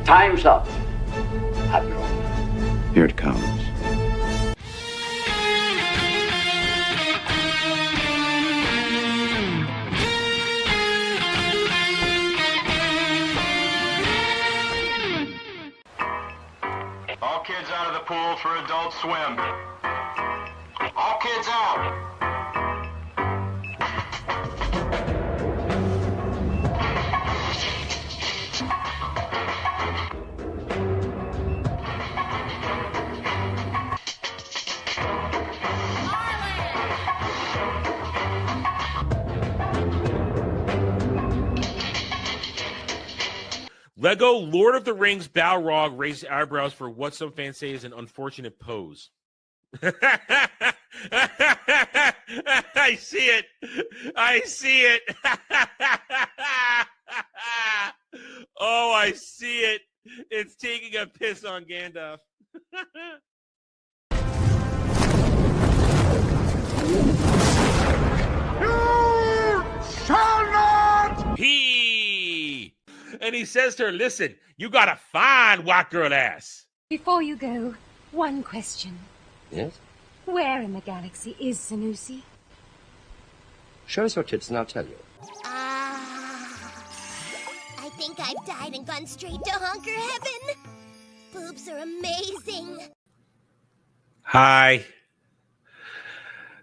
Time's up, Admiral. Here it comes. All kids out of the pool for Adult Swim. All kids out. Lego Lord of the Rings Balrog raised eyebrows for what some fans say is an unfortunate pose. I see it. I see it. Oh, I see it. It's taking a piss on Gandalf. You shall not! And he says to her, listen, you got a fine white girl ass. Before you go, one question. Yes? Where in the galaxy is Sanusi? Show us your tits and I'll tell you. I think I've died and gone straight to honker heaven. Boobs are amazing. Hi.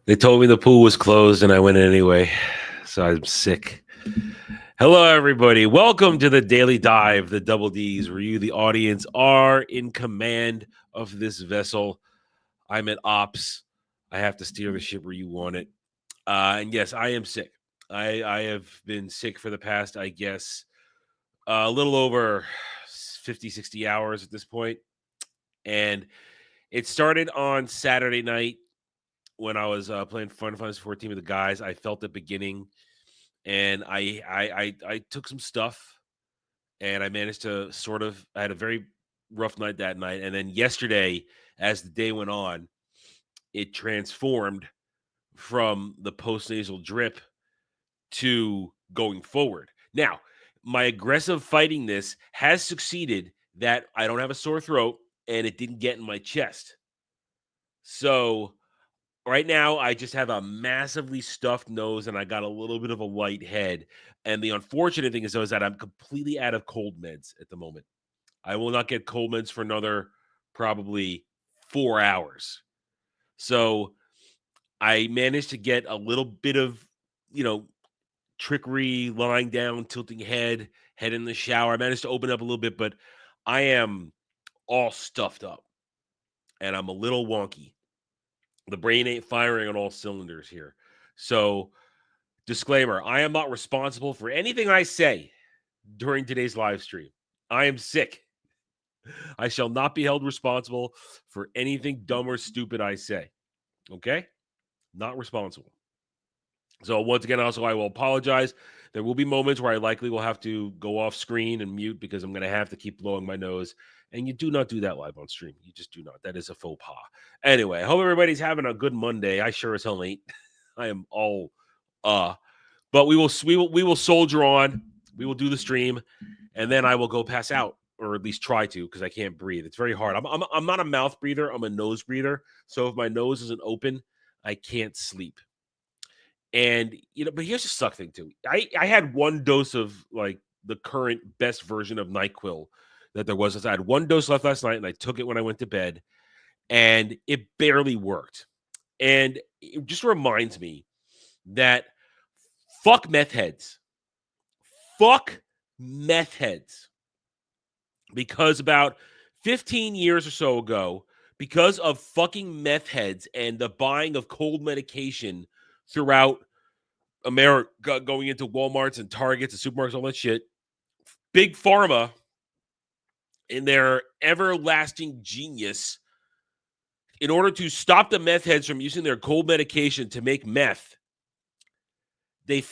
They told me the pool was closed and I went anyway, so I'm sick. Hello, everybody. Welcome to the Daily Dive, the Double Ds, where you, the audience, are in command of this vessel. I'm at ops. I have to steer the ship where you want it. And yes, I am sick. I have been sick for the past, I guess, a little over 50, 60 hours at this point. And it started on Saturday night when I was playing Final Fantasy 14 with the guys. I felt the beginning. And I took some stuff and I managed to I had a very rough night that night. And then yesterday, as the day went on, it transformed from the postnasal drip to going forward. Now, my aggressive fighting this has succeeded that I don't have a sore throat and it didn't get in my chest. So right now, I just have a massively stuffed nose and I got a little bit of a light head. And the unfortunate thing is that I'm completely out of cold meds at the moment. I will not get cold meds for another probably 4 hours. So I managed to get a little bit of, trickery, lying down, tilting head in the shower. I managed to open up a little bit, but I am all stuffed up and I'm a little wonky. The brain ain't firing on all cylinders here. So, disclaimer, I am not responsible for anything I say during today's live stream. I am sick. I shall not be held responsible for anything dumb or stupid I say. Okay? Not responsible. So, once again, also, I will apologize. There will be moments where I likely will have to go off screen and mute because I'm going to have to keep blowing my nose. And you do not do that live on stream. You just do not. That is a faux pas. Anyway, I hope everybody's having a good Monday. I sure as hell ain't. I am all but we will soldier on. We will do the stream, and then I will go pass out, or at least try to, because I can't breathe. It's very hard. I'm not a mouth breather. I'm a nose breather. So if my nose isn't open, I can't sleep. And but here's the suck thing too. I had one dose of like the current best version of NyQuil that there was. I had one dose left last night, and I took it when I went to bed, and it barely worked. And it just reminds me that fuck meth heads. Fuck meth heads. Because about 15 years or so ago, because of fucking meth heads and the buying of cold medication throughout America, going into Walmarts and Targets and supermarkets, all that shit, Big Pharma, in their everlasting genius, in order to stop the meth heads from using their cold medication to make meth, they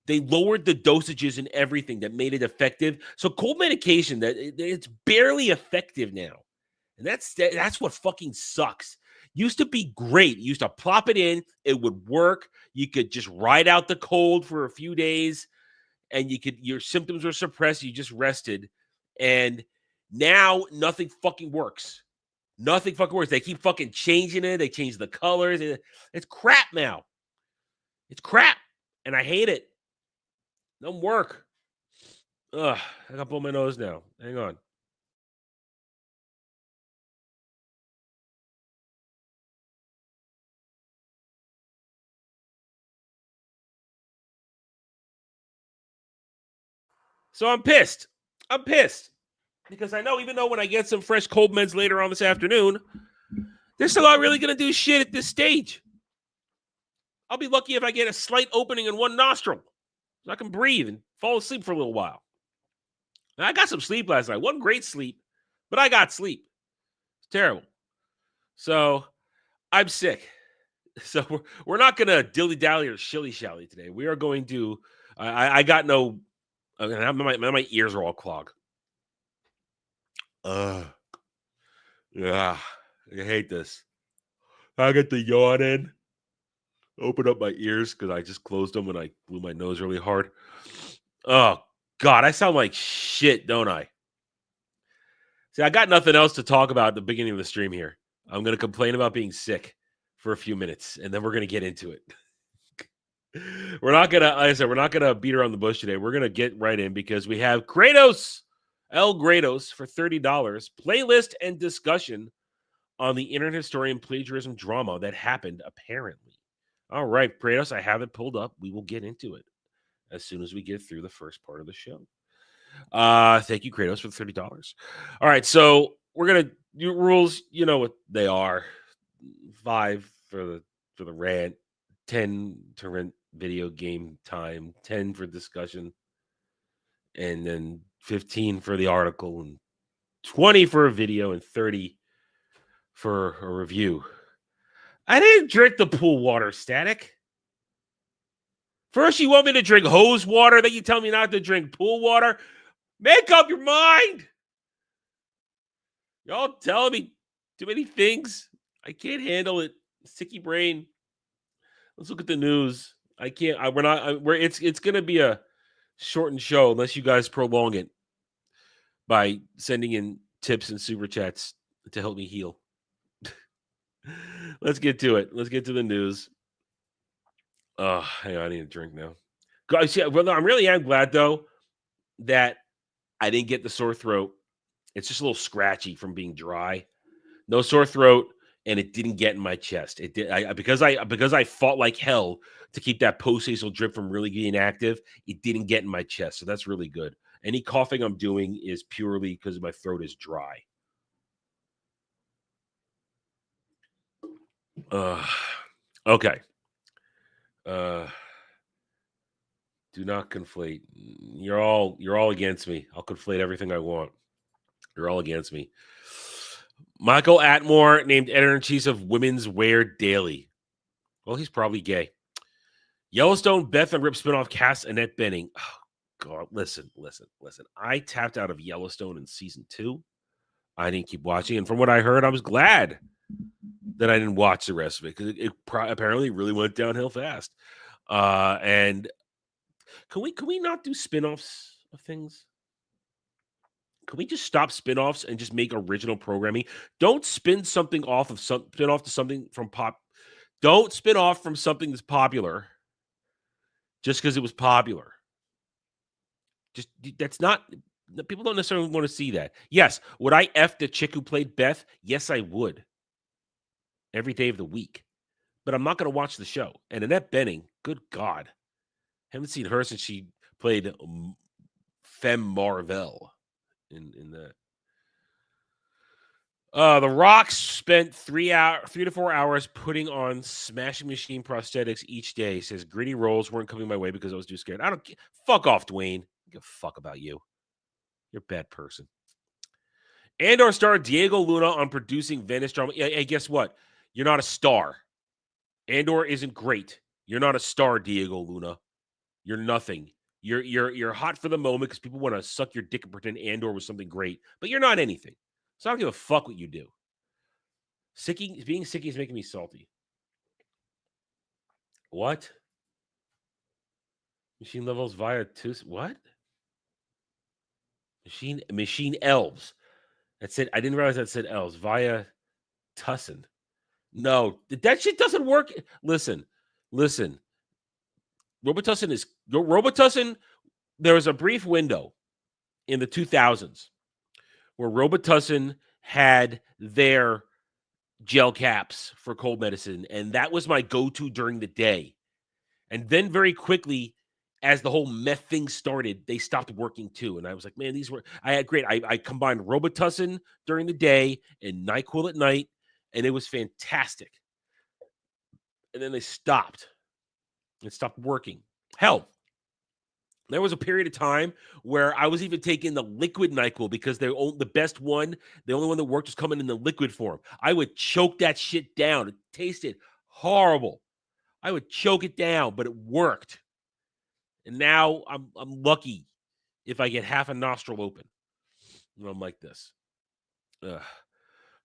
lowered the dosages and everything that made it effective. So cold medication, it's barely effective now. And that's what fucking sucks. Used to be great. You used to plop it in, it would work. You could just ride out the cold for a few days, and your symptoms were suppressed. You just rested. And now nothing fucking works. Nothing fucking works. They keep fucking changing it. They change the colors. It's crap now. It's crap. And I hate it. Don't work. Ugh, I got to blow my nose now. Hang on. So I'm pissed. I'm pissed. Because I know even though when I get some fresh cold meds later on this afternoon, they're still not really going to do shit at this stage. I'll be lucky if I get a slight opening in one nostril. So I can breathe and fall asleep for a little while. And I got some sleep last night. Wasn't great sleep, but I got sleep. It's terrible. So I'm sick. So we're not going to dilly-dally or shilly-shally today. We are going to, I got no, my ears are all clogged. Yeah, I hate this. I get the yawn in. Open up my ears because I just closed them when I blew my nose really hard. Oh, God, I sound like shit, don't I? See, I got nothing else to talk about at the beginning of the stream here. I'm going to complain about being sick for a few minutes, and then we're going to get into it. We're not going to, like I said, we're not going to beat around the bush today. We're going to get right in because we have Kratos, El Grados for $30, playlist and discussion on the internet historian plagiarism drama that happened, apparently. All right, Kratos, I have it pulled up. We will get into it as soon as we get through the first part of the show. Thank you, Kratos, for the $30. All right, so we're gonna do rules. You know what they are: 5 for the rant, 10 to rent video game time, 10 for discussion, and then 15 for the article, and 20 for a video, and 30 for a review. I didn't drink the pool water, Static. First, you want me to drink hose water, then you tell me not to drink pool water. Make up your mind. Y'all telling me too many things. I can't handle it. Sicky brain. Let's look at the news. I can't. It's gonna be a shortened show unless you guys prolong it by sending in tips and super chats to help me heal. Let's get to it. Let's get to the news. Oh, hang on, I need a drink now. Guys, yeah, well, I'm really glad though that I didn't get the sore throat. It's just a little scratchy from being dry. No sore throat, and it didn't get in my chest. It did because I fought like hell to keep that post-nasal drip from really getting active. It didn't get in my chest, so that's really good. Any coughing I'm doing is purely because my throat is dry. Okay. Do not conflate. You're all against me. I'll conflate everything I want. You're all against me. Michael Atmore named editor-in-chief of Women's Wear Daily. Well, he's probably gay. Yellowstone Beth and Rip spinoff cast Annette Bening. Oh, God, listen. I tapped out of Yellowstone in season 2. I didn't keep watching, and from what I heard, I was glad that I didn't watch the rest of it because it apparently really went downhill fast. And can we not do spinoffs of things? Can we just stop spinoffs and just make original programming? Don't spin something off of spin off to something from pop. Don't spin off from something that's popular just because it was popular. Just that's not. People don't necessarily want to see that. Yes, would I F the chick who played Beth? Yes, I would. Every day of the week. But I'm not going to watch the show. And Annette Bening, good God. Haven't seen her since she played Femme Marvel in that. The Rock spent 3 to 4 hours putting on Smashing Machine prosthetics each day. He says gritty roles weren't coming my way because I was too scared. I don't fuck off, Dwayne. I don't give a fuck about you. You're a bad person. Andor star Diego Luna on producing Venice drama. Hey, guess what? You're not a star. Andor isn't great. You're not a star, Diego Luna. You're nothing. You're hot for the moment because people want to suck your dick and pretend Andor was something great, but you're not anything. So I don't give a fuck what you do. Being sicky is making me salty. What? Machine levels via two. What? Machine elves. That said, I didn't realize that said elves. Via Tussin. No, that shit doesn't work. Listen. Robitussin. There was a brief window in the 2000s where Robitussin had their gel caps for cold medicine, and that was my go-to during the day. And then very quickly, as the whole meth thing started, they stopped working too. And I was like, man, I combined Robitussin during the day and NyQuil at night, and it was fantastic. And then they stopped. It stopped working. Hell, there was a period of time where I was even taking the liquid NyQuil because the best one, the only one that worked was coming in the liquid form. I would choke that shit down. It tasted horrible. I would choke it down, but it worked. And now I'm lucky if I get half a nostril open. And I'm like this. Ugh.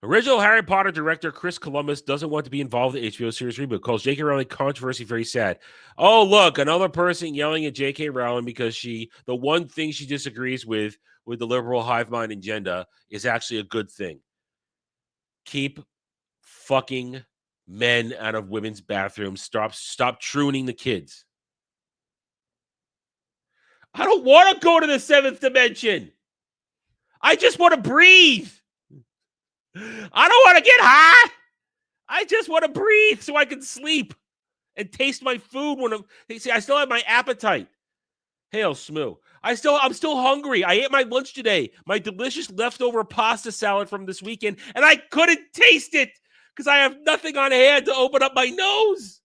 Original Harry Potter director Chris Columbus doesn't want to be involved in the HBO series reboot. Calls J.K. Rowling controversy very sad. Oh, look, another person yelling at J.K. Rowling because the one thing she disagrees with the liberal hive mind agenda is actually a good thing. Keep fucking men out of women's bathrooms. Stop truaning the kids. I don't want to go to the seventh dimension. I just want to breathe. I don't want to get high. I just want to breathe so I can sleep and taste my food I still have my appetite. Hail Smoo. I'm still hungry. I ate my lunch today. My delicious leftover pasta salad from this weekend, and I couldn't taste it because I have nothing on hand to open up my nose.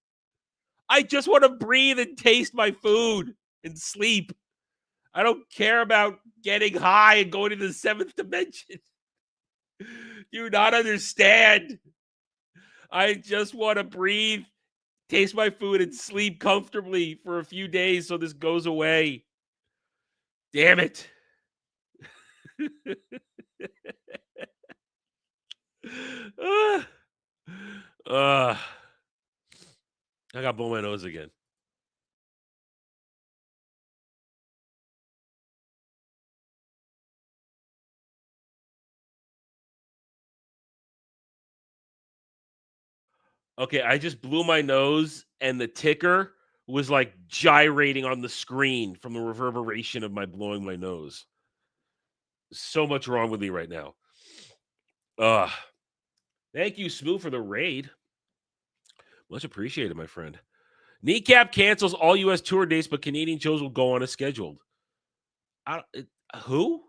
I just want to breathe and taste my food and sleep. I don't care about getting high and going to the seventh dimension. Do not understand. I just want to breathe, taste my food, and sleep comfortably for a few days so this goes away. Damn it. I got to blow my nose again. Okay, I just blew my nose, and the ticker was like gyrating on the screen from the reverberation of my blowing my nose. So much wrong with me right now. Thank you, Smoo, for the raid. Much appreciated, my friend. Kneecap cancels all U.S. tour dates, but Canadian shows will go on as scheduled. Who?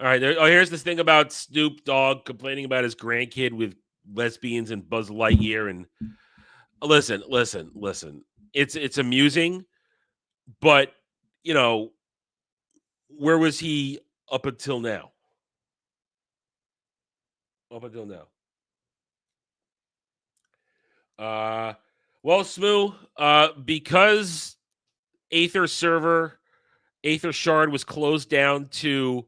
All right. Here's this thing about Snoop Dogg complaining about his grandkid with lesbians and Buzz Lightyear. And listen. It's amusing, but where was he up until now? Well, Smoo, because Aether Shard was closed down to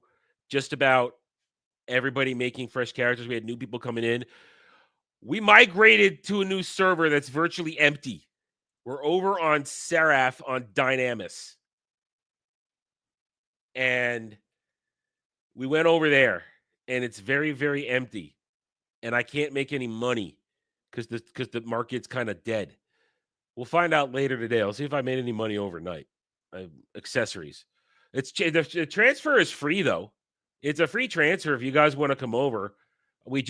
just about everybody making fresh characters. We had new people coming in. We migrated to a new server that's virtually empty. We're over on Seraph on Dynamis. And we went over there, and it's very, very empty. And I can't make any money because the market's kind of dead. We'll find out later today. I'll see if I made any money overnight. Accessories. The transfer is free, though. It's a free transfer if you guys want to come over. We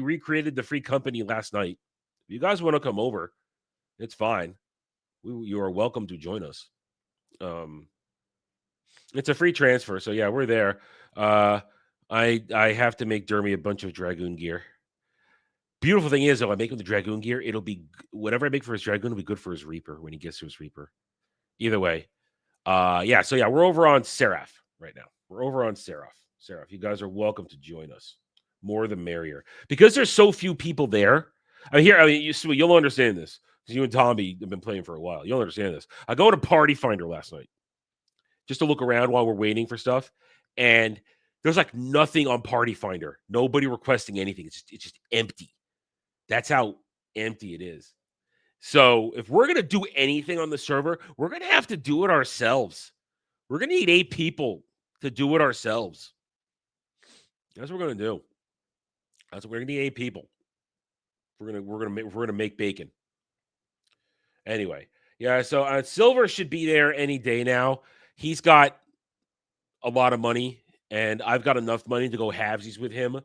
recreated the free company last night. If you guys want to come over, it's fine. You are welcome to join us. It's a free transfer, so yeah, we're there. I have to make Dermy a bunch of Dragoon gear. Beautiful thing is, though, I make him the Dragoon gear. It'll be whatever I make for his Dragoon will be good for his Reaper when he gets to his Reaper. Either way, yeah. So yeah, we're over on Seraph right now. We're over on Seraph. You guys are welcome to join us. More the merrier, because there's so few people there. You'll understand this because you and Tommy have been playing for a while. You'll understand this. I go to Party Finder last night just to look around while we're waiting for stuff, and there's like nothing on Party Finder. Nobody requesting anything. It's just empty. That's how empty it is. So if we're going to do anything on the server, we're going to have to do it ourselves. We're going to need 8 people to do it ourselves. That's what we're going to do. That's what we're going to need 8 people. We're going to make bacon. Anyway, yeah, so Silver should be there any day now. He's got a lot of money, and I've got enough money to go halvesies with him,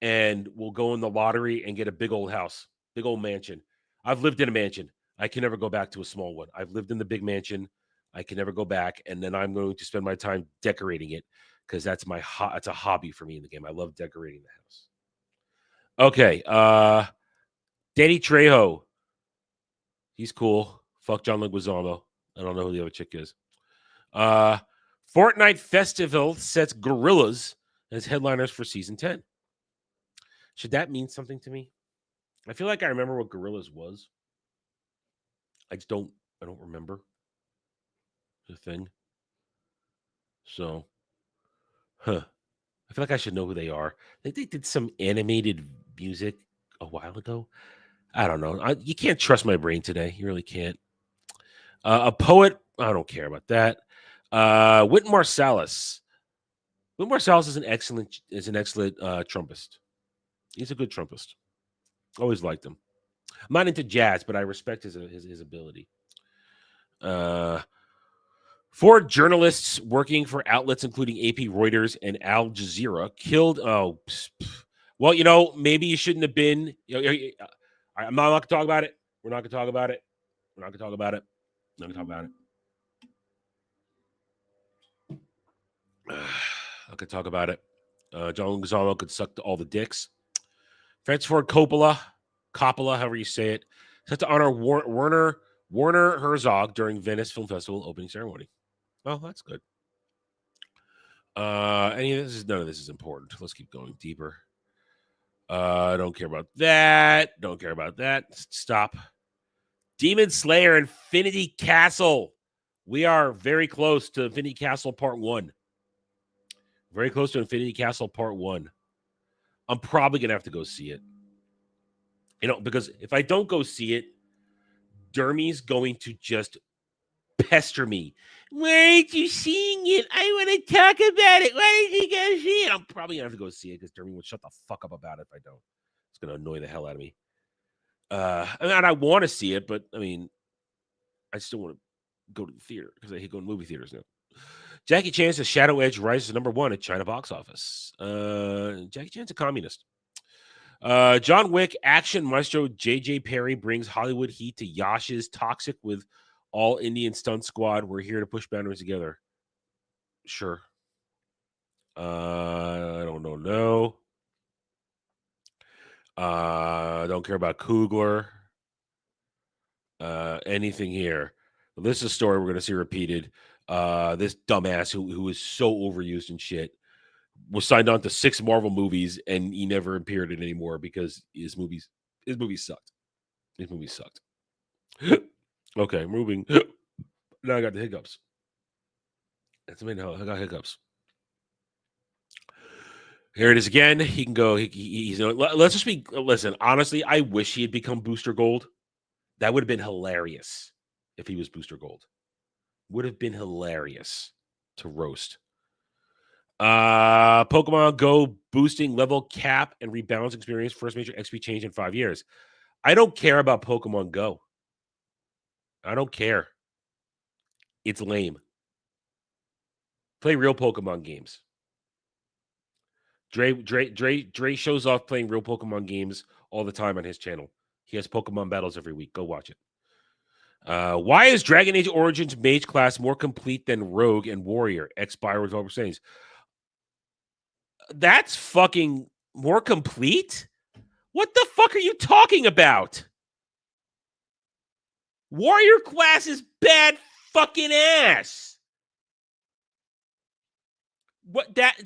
and we'll go in the lottery and get a big old house, big old mansion. I've lived in a mansion. I can never go back to a small one. I've lived in the big mansion. I can never go back, and then I'm going to spend my time decorating it because that's it's a hobby for me in the game. I love decorating the house. Okay, Danny Trejo. He's cool. Fuck John Leguizamo. I don't know who the other chick is. Fortnite Festival sets Gorillaz as headliners for season 10. Should that mean something to me? I feel like I remember what Gorillaz was. I don't remember the thing. So, I feel like I should know who they are. They did some animated music a while ago. I don't know. You can't trust my brain today. You really can't. A poet. I don't care about that. Wynton Marsalis. Wynton Marsalis is an excellent trumpist. He's a good trumpist. Always liked him. I'm not into jazz, but I respect his ability. 4 journalists working for outlets including AP, Reuters, and Al Jazeera killed. Well, maybe you shouldn't have been. I'm not going to talk about it. We're not going to talk about it. We're not going to talk about it. Not going to talk about it. I could talk about it. John Leguizamo could suck all the dicks. Francis Ford Coppola, however you say it, set to honor Werner Herzog during Venice Film Festival opening ceremony. Well, that's good. None of this is important. Let's keep going deeper. Don't care about that. Don't care about that. Stop. Demon Slayer Infinity Castle. We are very close to Infinity Castle Part 1. Very close to Infinity Castle Part 1. I'm probably going to have to go see it. Because if I don't go see it, Dermy's going to just pester me. Why aren't you seeing it? I want to talk about it. Why did you go see it? I'm probably going to have to go see it because Dermy would shut the fuck up about it if I don't. It's going to annoy the hell out of me. I want to see it, but, I still want to go to the theater because I hate going to movie theaters now. Jackie Chan's The Shadow Edge rises to number 1 at China box office. Jackie Chan's a communist. John Wick action maestro J.J. Perry brings Hollywood heat to Yash's Toxic with all Indian stunt squad. We're here to push boundaries together. Sure. I don't know. No. Don't care about Coogler. Anything here. This is a story we're going to see repeated. This dumbass who is so overused and shit was signed on to 6 Marvel movies and he never appeared in anymore because his movies sucked. His movies sucked. Okay, moving. Now I got the hiccups. That's I got hiccups. Here it is again. He can go. He's. Let's just be. Listen, honestly, I wish he had become Booster Gold. That would have been hilarious if he was Booster Gold. Would have been hilarious to roast. Pokemon Go boosting level cap and rebalance experience. First major XP change in 5 years. I don't care about Pokemon Go. I don't care. It's lame. Play real Pokemon games. Dre shows off playing real Pokemon games all the time on his channel. He has Pokemon battles every week. Go watch it. Why is Dragon Age Origins Mage class more complete than Rogue and Warrior? X-Spire was what saying. That's fucking more complete? What the fuck are you talking about? Warrior class is bad fucking ass. What that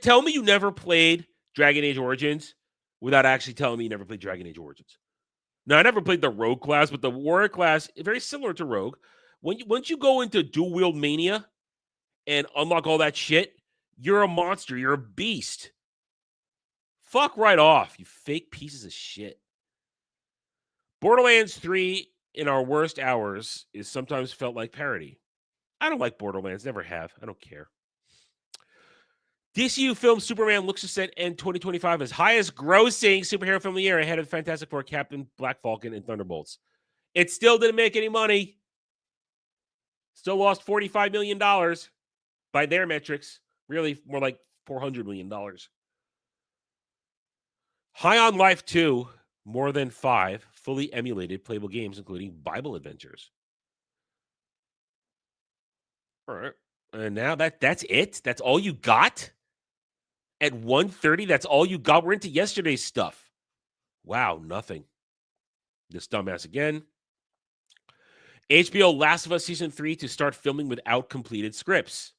tell me you never played Dragon Age Origins without actually telling me you never played Dragon Age Origins. Now, I never played the Rogue class, but the Warrior class is very similar to Rogue. Once you go into dual wield mania and unlock all that shit, you're a monster. You're a beast. Fuck right off, you fake pieces of shit. Borderlands 3 in our worst hours is sometimes felt like parody. I don't like Borderlands. Never have. I don't care. DCU film Superman looks to set end 2025 as highest grossing superhero film of the year, ahead of Fantastic Four, Captain, Black Falcon, and Thunderbolts. It still didn't make any money. Still lost $45 million by their metrics. Really, more like $400 million. High on Life 2, more than 5 fully emulated playable games, including Bible adventures. All right. And now that's it? That's all you got? At 1:30, that's all you got? We're into yesterday's stuff. Wow, nothing. This dumbass again. HBO Last of Us Season 3 to start filming without completed scripts.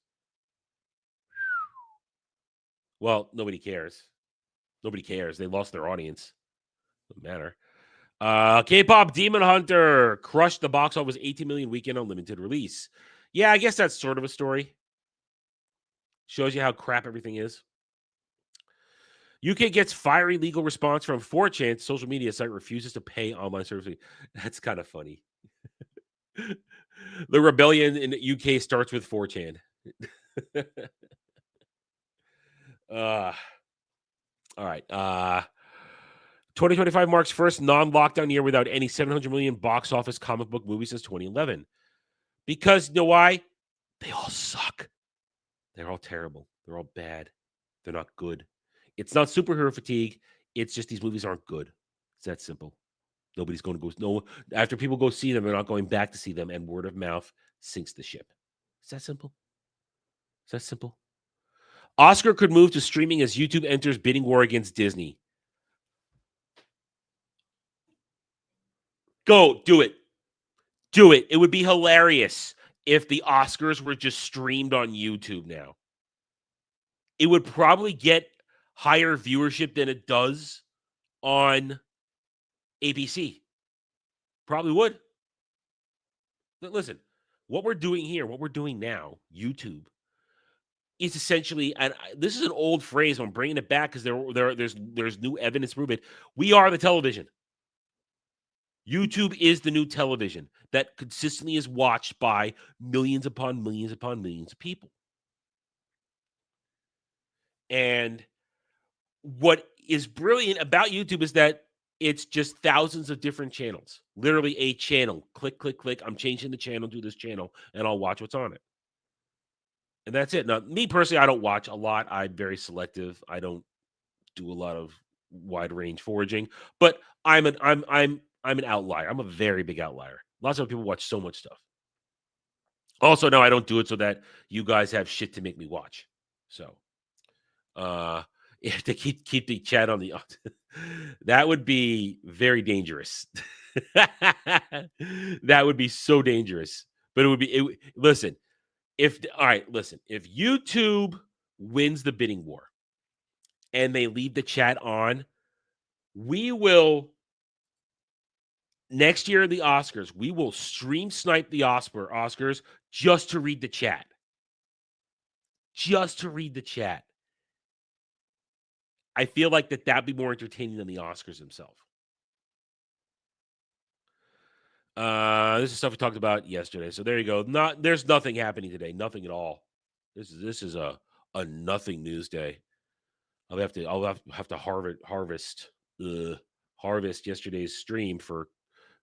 Well, nobody cares. Nobody cares. They lost their audience. Doesn't matter. K-pop Demon Hunter crushed the box office, 18 million weekend on limited release. Yeah, I guess that's sort of a story. Shows you how crap everything is. UK gets fiery legal response from 4chan. Social media site refuses to pay online services. That's kind of funny. The rebellion in the UK starts with 4chan. All right. 2025 marks first non-lockdown year without any 700 million box office comic book movies since 2011. Because you know why? They all suck. They're all terrible. They're all bad. They're not good. It's not superhero fatigue. It's just these movies aren't good. It's that simple. Nobody's going to go. No, after people go see them, they're not going back to see them, and word of mouth sinks the ship. It's that simple. It's that simple. Oscar could move to streaming as YouTube enters bidding war against Disney. Go, do it. Do it. It would be hilarious if the Oscars were just streamed on YouTube now. It would probably get higher viewership than it does on ABC. Probably would. But listen, what we're doing here, what we're doing now, YouTube, is essentially, and this is an old phrase, I'm bringing it back because there's new evidence to prove it. We are the television. YouTube is the new television that consistently is watched by millions upon millions upon millions of people. And what is brilliant about YouTube is that it's just thousands of different channels. Literally a channel. Click, click, click. I'm changing the channel to this channel, and I'll watch what's on it. And that's it. Now, me personally, I don't watch a lot. I'm very selective. I don't do a lot of wide range foraging. But I'm an outlier. I'm a very big outlier. Lots of people watch so much stuff. Also, no, I don't do it so that you guys have shit to make me watch. So, if they keep the chat on the, that would be very dangerous. That would be so dangerous. But it would be. Listen, if YouTube wins the bidding war, and they leave the chat on, we will. Next year, the Oscars, we will stream snipe the Oscars just to read the chat. Just to read the chat. I feel like that'd be more entertaining than the Oscars themselves. This is stuff we talked about yesterday. So there you go. There's nothing happening today. Nothing at all. This is a nothing news day. I'll have to harvest yesterday's stream for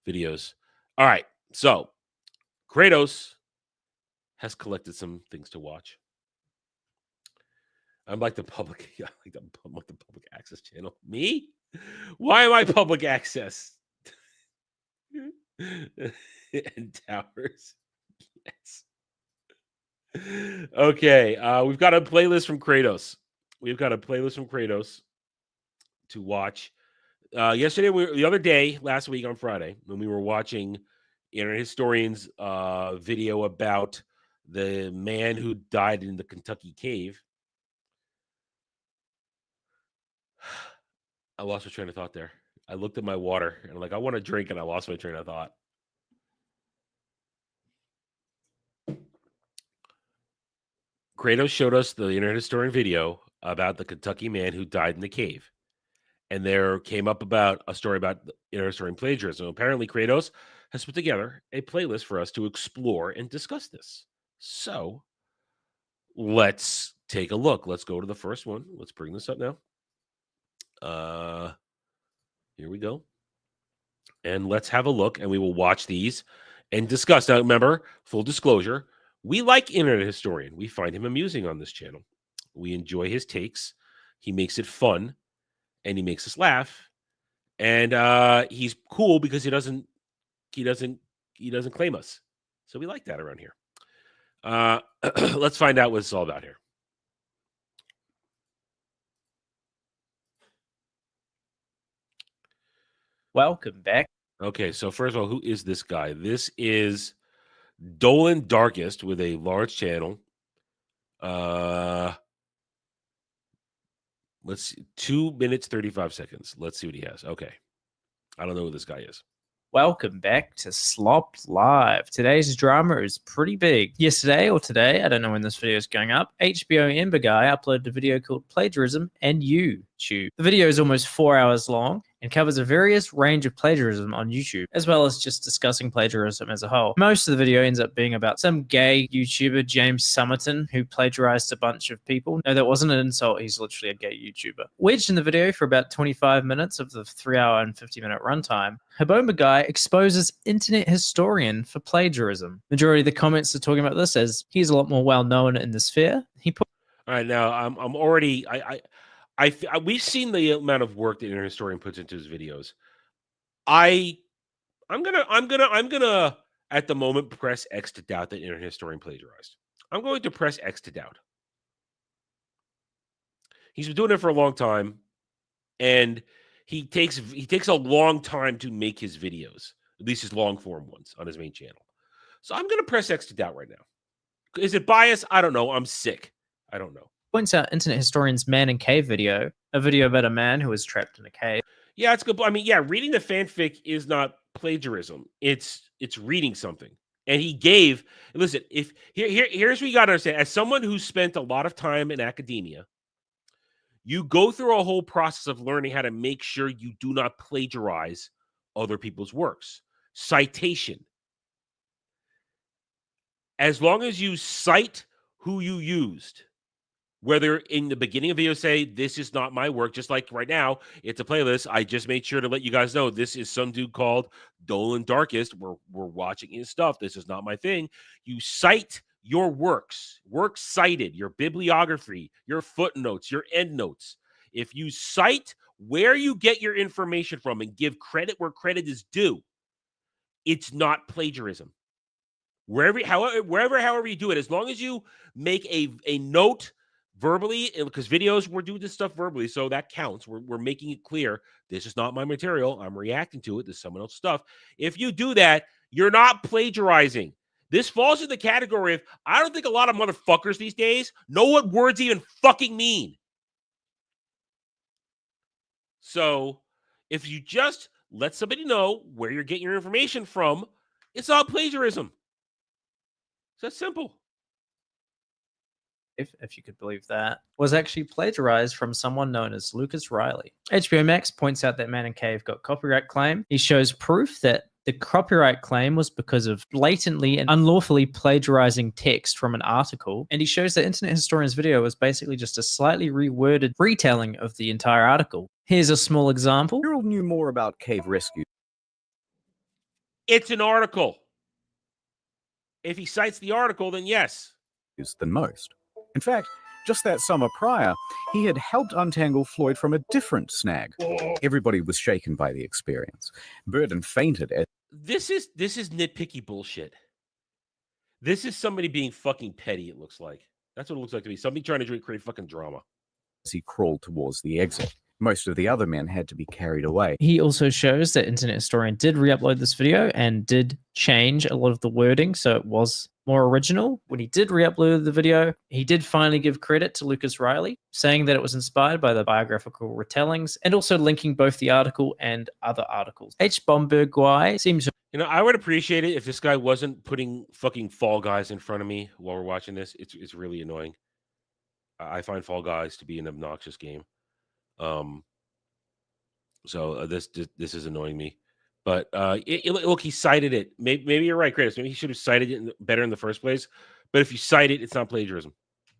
videos. All right. So Kratos has collected some things to watch. I'm like the public, I'm like the public access channel. Me? Why am I public access? And towers. Yes. Okay. We've got a playlist from Kratos. To watch. Last week on Friday, when we were watching Internet Historian's video about the man who died in the Kentucky cave. I lost my train of thought there. I looked at my water and I'm like, I want a drink, and I lost my train of thought. Kratos showed us the Internet Historian video about the Kentucky man who died in the cave. And there came up about a story about Internet Historian plagiarism. Apparently, Kratos has put together a playlist for us to explore and discuss this. So let's take a look. Let's go to the first one. Let's bring this up now. Here we go. And let's have a look, and we will watch these and discuss. Now, remember, full disclosure, we like Internet Historian. We find him amusing on this channel. We enjoy his takes. He makes it fun, and he makes us laugh. And he's cool because he doesn't claim us. So we like that around here. Let's find out what it's all about here. Welcome back. Okay, so first of all, who is this guy? This is Dolan Darkest with a large channel. Let's see, 2 minutes, 35 seconds. Let's see what he has. Okay. I don't know who this guy is. Welcome back to Slop Live. Today's drama is pretty big. Yesterday or today, I don't know when this video is going up, HBO Ember Guy uploaded a video called Plagiarism and YouTube. The video is almost 4 hours long and covers a various range of plagiarism on YouTube, as well as just discussing plagiarism as a whole. Most of the video ends up being about some gay YouTuber, James Summerton, who plagiarized a bunch of people. No, that wasn't an insult. He's literally a gay YouTuber. Wedged in the video for about 25 minutes of the 3 hour and 50-minute runtime, Haboma Guy exposes Internet Historian for plagiarism. Majority of the comments are talking about this as he's a lot more well-known in the sphere. All right, now I'm already we've seen the amount of work that Internet Historian puts into his videos. I'm gonna at the moment press X to doubt that Internet Historian plagiarized. I'm going to press X to doubt. He's been doing it for a long time, and he takes a long time to make his videos, at least his long form ones on his main channel. So I'm gonna press X to doubt right now. Is it bias? I don't know. I'm sick. I don't know. Points out Internet Historian's Man in Cave video, a video about a man who was trapped in a cave. Yeah, it's good. I mean, yeah, reading the fanfic is not plagiarism. It's reading something. And he gave, listen, if here's what you got to understand. As someone who spent a lot of time in academia, you go through a whole process of learning how to make sure you do not plagiarize other people's works. Citation. As long as you cite who you used, whether in the beginning of the video say, this is not my work, just like right now, it's a playlist. I just made sure to let you guys know this is some dude called Dolan Darkest. We're watching his stuff. This is not my thing. You cite your works cited, your bibliography, your footnotes, your endnotes. If you cite where you get your information from and give credit where credit is due, it's not plagiarism. However you do it, as long as you make a note verbally, because videos, we're doing this stuff verbally, so that counts. We're making it clear, this is not my material. I'm reacting to it. This is someone else's stuff. If you do that, you're not plagiarizing. This falls in the category of, I don't think a lot of motherfuckers these days know what words even fucking mean. So if you just let somebody know where you're getting your information from, it's not plagiarism. It's that simple. If you could believe that, was actually plagiarized from someone known as Lucas Riley. HBO Max points out that Man in Cave got copyright claim. He shows proof that the copyright claim was because of blatantly and unlawfully plagiarizing text from an article, and he shows that Internet Historian's video was basically just a slightly reworded retelling of the entire article. Here's a small example. Harold knew more about cave rescue. It's an article. If he cites the article, then yes. Than most. In fact, just that summer prior, he had helped untangle Floyd from a different snag. Everybody was shaken by the experience. Burden fainted as This is nitpicky bullshit. This is somebody being fucking petty, it looks like. That's what it looks like to me. Somebody trying to create fucking drama. he crawled towards the exit. Most of the other men had to be carried away. He also shows that Internet Historian did re-upload this video and did change a lot of the wording, so it was more original. When he did re-upload the video, he did finally give credit to Lucas Riley, saying that it was inspired by the biographical retellings, and also linking both the article and other articles. H. Bomberguy seems to... You know, I would appreciate it if this guy wasn't putting fucking Fall Guys in front of me while we're watching this. It's really annoying. I find Fall Guys to be an obnoxious game. So this is annoying me. But look, he cited it. Maybe you're right, Chris. Maybe he should have cited it better in the first place. But if you cite it, it's not plagiarism.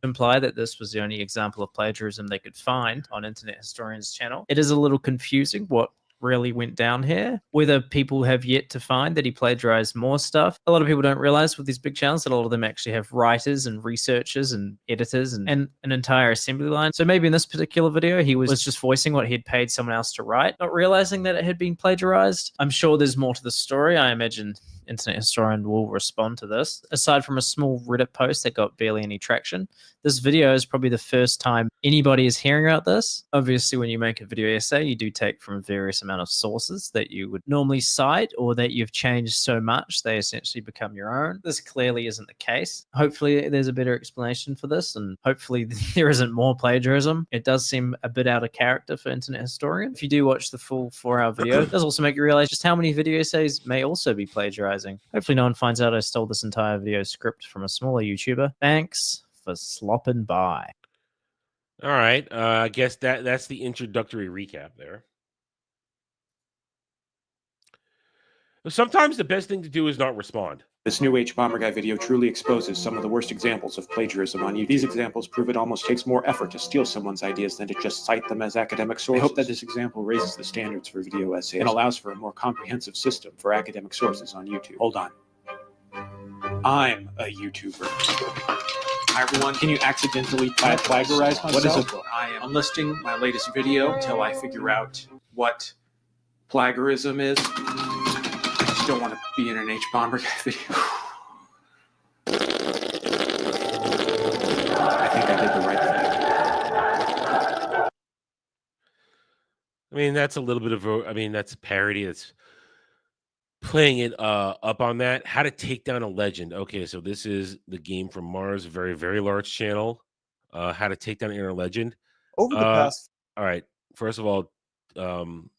Imply that this was the only example of plagiarism they could find on Internet Historian's channel. It is a little confusing what really went down here, whether people have yet to find that he plagiarized more stuff. A lot of people don't realize with these big channels that a lot of them actually have writers and researchers and editors and an entire assembly line. So maybe in this particular video, he was just voicing what he had paid someone else to write, not realizing that it had been plagiarized. I'm sure there's more to the story. I imagine Internet Historian will respond to this. Aside from a small Reddit post that got barely any traction, this video is probably the first time anybody is hearing about this. Obviously, when you make a video essay, you do take from a various amount of sources that you would normally cite or that you've changed so much they essentially become your own. This clearly isn't the case. Hopefully, there's a better explanation for this, and hopefully there isn't more plagiarism. It does seem a bit out of character for Internet Historian. If you do watch the full 4-hour video, it does also make you realize just how many video essays may also be plagiarizing. Hopefully no one finds out I stole this entire video script from a smaller YouTuber. Thanks for slopping by. All right. I guess that's the introductory recap there. Sometimes the best thing to do is not respond. This new H-Bomber Guy video truly exposes some of the worst examples of plagiarism on YouTube. These examples prove it almost takes more effort to steal someone's ideas than to just cite them as academic sources. I hope that this example raises the standards for video essays and allows for a more comprehensive system for academic sources on YouTube. Hold on. I'm a YouTuber. Hi everyone, can you accidentally plagiarize myself? What is it? I am unlisting my latest video until I figure out what plagiarism is. I just don't want to be in an H-Bomber Guy video. I think I did the right thing. I mean, that's a little bit of that's a parody. That's playing it up on that. How to take down a legend. Okay, so this is the game from Mars, a very, very large channel. How to take down an inner legend. Over the past. All right. First of all, can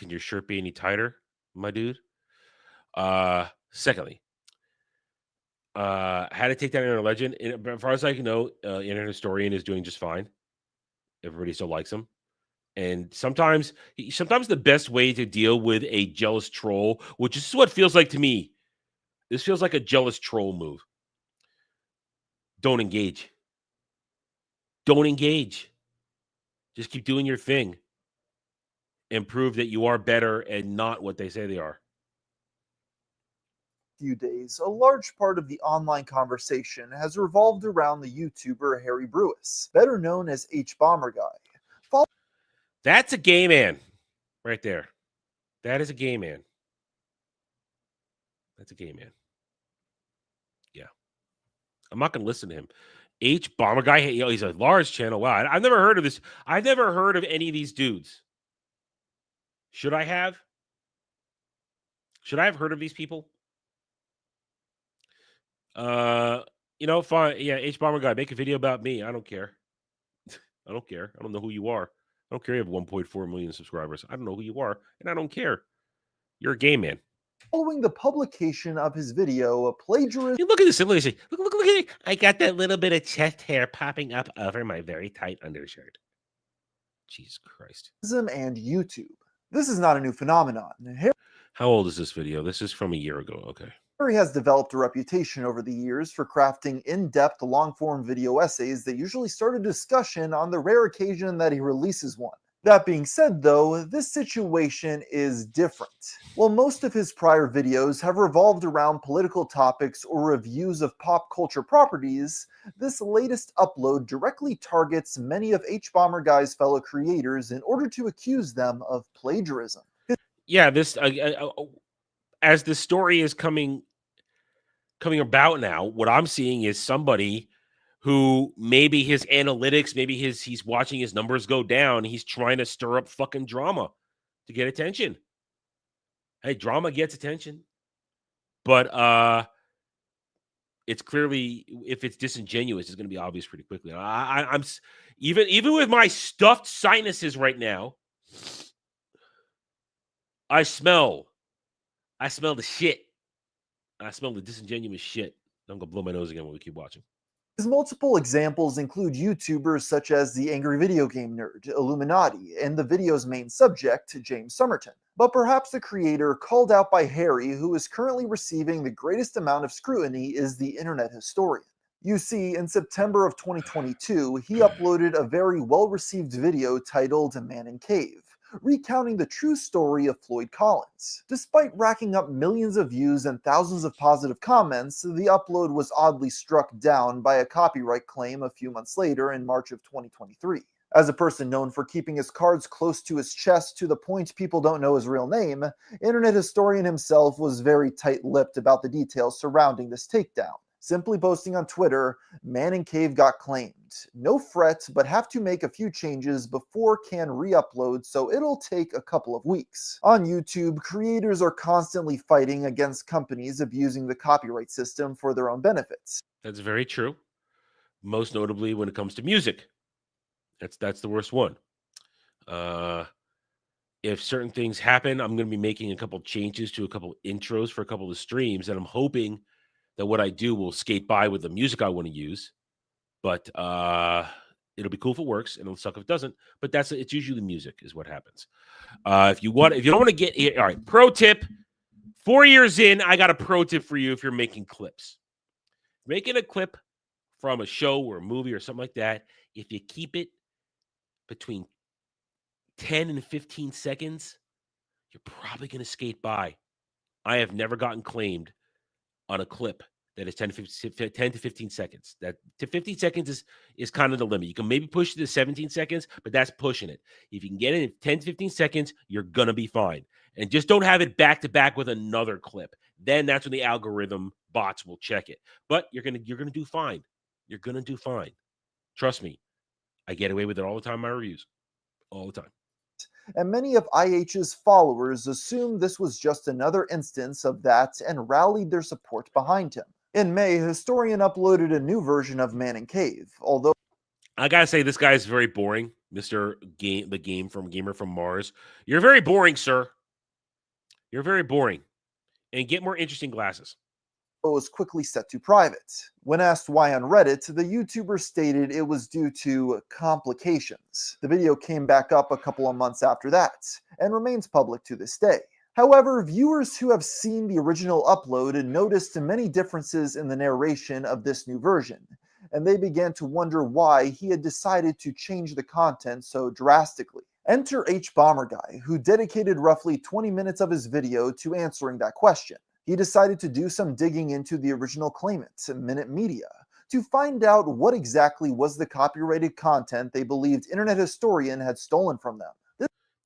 your shirt be any tighter, my dude? Secondly, how to take down an inner legend. As far as I can know, Internet Historian is doing just fine. Everybody still likes him. And sometimes the best way to deal with a jealous troll, which is what it feels like to me, this feels like a jealous troll move. Don't engage. Don't engage. Just keep doing your thing and prove that you are better and not what they say they are. Few days, a large part of the online conversation has revolved around the YouTuber Harry Brewis, better known as H-Bomber Guy. That's a gay man right there. That is a gay man. That's a gay man. Yeah. I'm not going to listen to him. H-Bomber Guy, he's a large channel. Wow, I've never heard of this. I've never heard of any of these dudes. Should I have? Should I have heard of these people? Fine. Yeah, H-Bomber Guy, make a video about me. I don't care. I don't care. I don't know who you are. I don't care you have 1.4 million subscribers. I don't know who you are, and I don't care. You're a gay man. Following the publication of his video, a plagiarism. Hey, look at this. Look at it. I got that little bit of chest hair popping up over my very tight undershirt. Jesus Christ. And YouTube. This is not a new phenomenon. How old is this video? This is from a year ago. Okay. Harry has developed a reputation over the years for crafting in-depth, long-form video essays that usually start a discussion on the rare occasion that he releases one. That being said, though, this situation is different. While most of his prior videos have revolved around political topics or reviews of pop culture properties, this latest upload directly targets many of H-Bomber Guy's fellow creators in order to accuse them of plagiarism. Yeah, this as the story is coming about now, what I'm seeing is somebody who maybe his analytics, maybe he's watching his numbers go down. He's trying to stir up fucking drama to get attention. Hey, drama gets attention. But it's clearly, if it's disingenuous, it's going to be obvious pretty quickly. I'm even with my stuffed sinuses right now, I smell the shit. I smell the disingenuous shit. I'm going to blow my nose again when we keep watching. His multiple examples include YouTubers such as the Angry Video Game Nerd, Illuminati, and the video's main subject, James Somerton. But perhaps the creator called out by Harry, who is currently receiving the greatest amount of scrutiny, is the internet historian. You see, in September of 2022, he uploaded a very well-received video titled Man in Cave, recounting the true story of Floyd Collins. Despite racking up millions of views and thousands of positive comments, the upload was oddly struck down by a copyright claim a few months later in March of 2023. As a person known for keeping his cards close to his chest to the point people don't know his real name, internet historian himself was very tight-lipped about the details surrounding this takedown, simply posting on Twitter, "Man in Cave got claimed. No fret, but have to make a few changes before can re-upload, so it'll take a couple of weeks." On YouTube, creators are constantly fighting against companies abusing the copyright system for their own benefits. That's very true. Most notably when it comes to music. That's the worst one. If certain things happen, I'm going to be making a couple changes to a couple intros for a couple of streams, and I'm hoping that what I do will skate by with the music I want to use. But it'll be cool if it works, and it'll suck if it doesn't. But it's usually music is what happens. If you don't want to get here, all right. Pro tip: 4 years in, I got a pro tip for you. If you're making clips, making a clip from a show or a movie or something like that, if you keep it between 10 and 15 seconds, you're probably going to skate by. I have never gotten claimed on a clip that is 10 to 15 seconds. That to 15 seconds is kind of the limit. You can maybe push it to 17 seconds, but that's pushing it. If you can get it in 10 to 15 seconds, you're going to be fine. And just don't have it back to back with another clip. Then that's when the algorithm bots will check it. But you're going to do fine. You're going to do fine. Trust me. I get away with it all the time in my reviews. All the time. And many of IH's followers assumed this was just another instance of that and rallied their support behind him. In May, Historian uploaded a new version of Man in Cave, although I gotta say, this guy is very boring, Mr. Gamer from Mars. You're very boring, sir. You're very boring. And get more interesting glasses. was quickly set to private. When asked why on Reddit, the YouTuber stated it was due to complications. The video came back up a couple of months after that, and remains public to this day. However, viewers who have seen the original upload noticed many differences in the narration of this new version, and they began to wonder why he had decided to change the content so drastically. Enter H Bomber Guy, who dedicated roughly 20 minutes of his video to answering that question. He decided to do some digging into the original claimant, Minute Media, to find out what exactly was the copyrighted content they believed Internet Historian had stolen from them.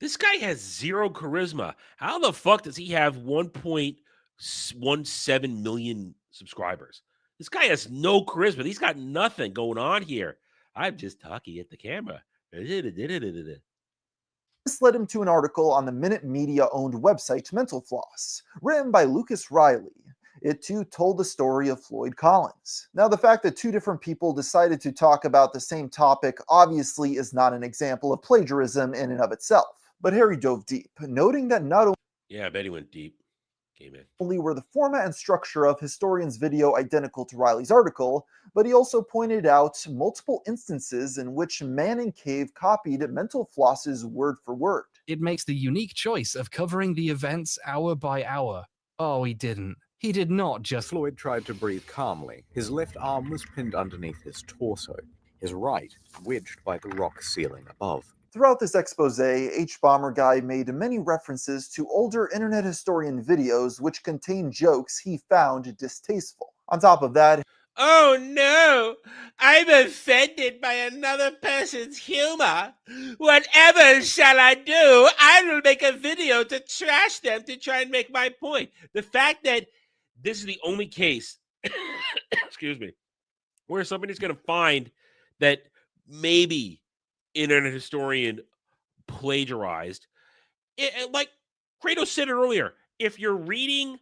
This guy has zero charisma. How the fuck does he have 1.17 million subscribers? This guy has no charisma. He's got nothing going on here. I'm just talking at the camera. This led him to an article on the Minute Media-owned website Mental Floss, written by Lucas Riley. It too told the story of Floyd Collins. Now, the fact that two different people decided to talk about the same topic obviously is not an example of plagiarism in and of itself. But Harry dove deep, noting that not only I bet he went deep. only were the format and structure of Historian's video identical to Riley's article, but he also pointed out multiple instances in which Man in Cave copied Mental Floss's word for word. It makes the unique choice of covering the events hour by hour. Oh, he didn't. He did not just... Floyd tried to breathe calmly. His left arm was pinned underneath his torso, his right wedged by the rock ceiling above. Throughout this expose, H Bomber Guy made many references to older Internet Historian videos which contained jokes he found distasteful. On top of that, oh no, I'm offended by another person's humor. Whatever shall I do? I will make a video to trash them to try and make my point. The fact that this is the only case, excuse me, where somebody's going to find that maybe Internet Historian plagiarized. Like Kratos said earlier, if you're reading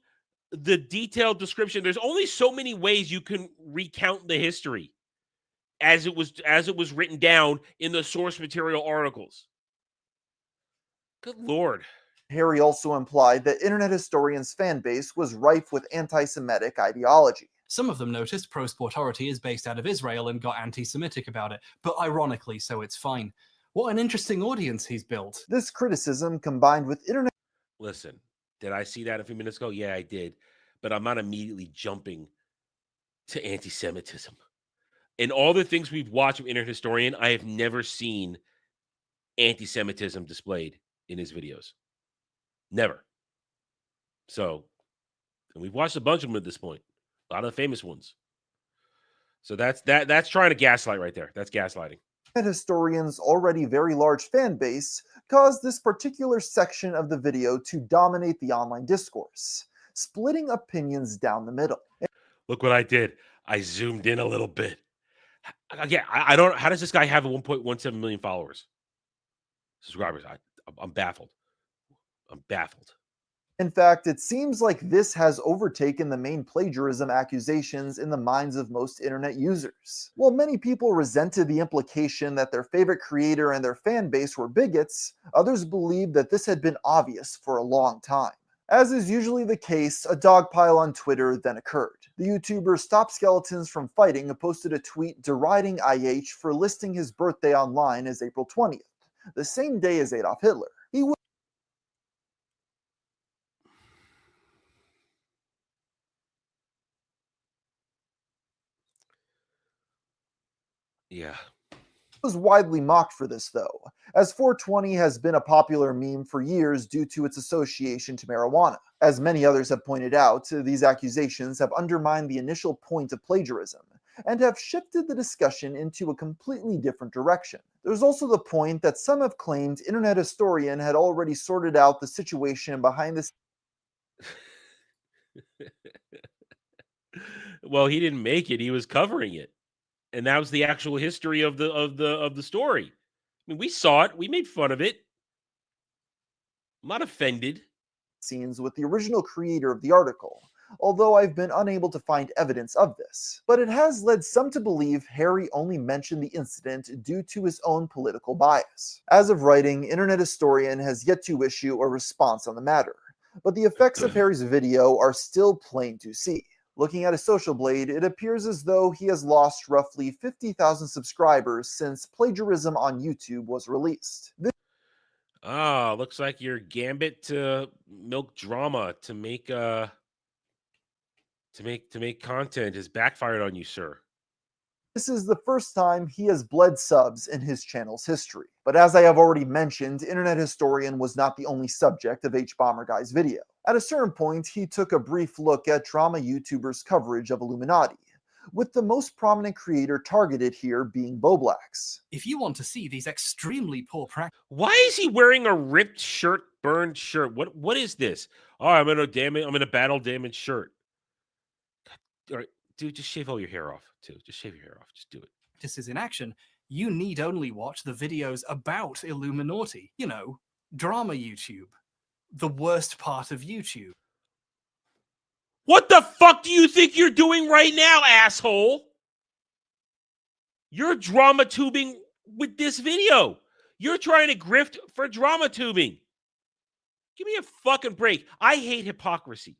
the detailed description, there's only so many ways you can recount the history as it was written down in the source material articles. Good Lord. Harry also implied that Internet Historian's fanbase was rife with anti-Semitic ideology. Some of them noticed Pro Sportority is based out of Israel and got anti-Semitic about it, but ironically, so it's fine. What an interesting audience he's built. This criticism, combined with internet... Listen, did I see that a few minutes ago? Yeah, I did. But I'm not immediately jumping to anti-Semitism. In all the things we've watched from Internet Historian, I have never seen anti-Semitism displayed in his videos. Never. So, and we've watched a bunch of them at this point. A lot of the famous ones. So that's trying to gaslight right there. That's gaslighting. Historian's already very large fan base caused this particular section of the video to dominate the online discourse, splitting opinions down the middle. Look what I did. I zoomed in a little bit. Again, I don't. How does this guy have 1.17 million followers? Subscribers. I'm baffled. I'm baffled. In fact, it seems like this has overtaken the main plagiarism accusations in the minds of most internet users. While many people resented the implication that their favorite creator and their fan base were bigots, others believed that this had been obvious for a long time. As is usually the case, a dogpile on Twitter then occurred. The YouTuber Stop Skeletons from Fighting posted a tweet deriding IH for listing his birthday online as April 20th, the same day as Adolf Hitler. Yeah. Was widely mocked for this though, as 420 has been a popular meme for years due to its association to marijuana. As many others have pointed out, these accusations have undermined the initial point of plagiarism, and have shifted the discussion into a completely different direction. There's also the point that some have claimed Internet Historian had already sorted out the situation behind the Well, he didn't make it, he was covering it. And that was the actual history of the story. I mean, we saw it. We made fun of it. I'm not offended. Scenes with the original creator of the article, although I've been unable to find evidence of this. But it has led some to believe Harry only mentioned the incident due to his own political bias. As of writing, Internet Historian has yet to issue a response on the matter, but the effects of Harry's video are still plain to see. Looking at his social blade, it appears as though he has lost roughly 50,000 subscribers since plagiarism on YouTube was released. Looks like your gambit to milk drama to make content has backfired on you, sir. This is the first time he has bled subs in his channel's history. But as I have already mentioned, Internet Historian was not the only subject of H-Bomber-Guy's video. At a certain point, he took a brief look at drama YouTubers' coverage of Illuminati, with the most prominent creator targeted here being Boblax. If you want to see these extremely poor practices... Why is he wearing a ripped shirt, burned shirt? What is this? Oh, I'm in a battle damaged shirt. All right, dude, just shave all your hair off, too. Just shave your hair off. Just do it. This is in action. You need only watch the videos about Illuminati. You know, drama YouTube. The worst part of YouTube. What the fuck do you think you're doing right now, asshole? You're drama tubing with this video. You're trying to grift for drama tubing. Give me a fucking break. I hate hypocrisy.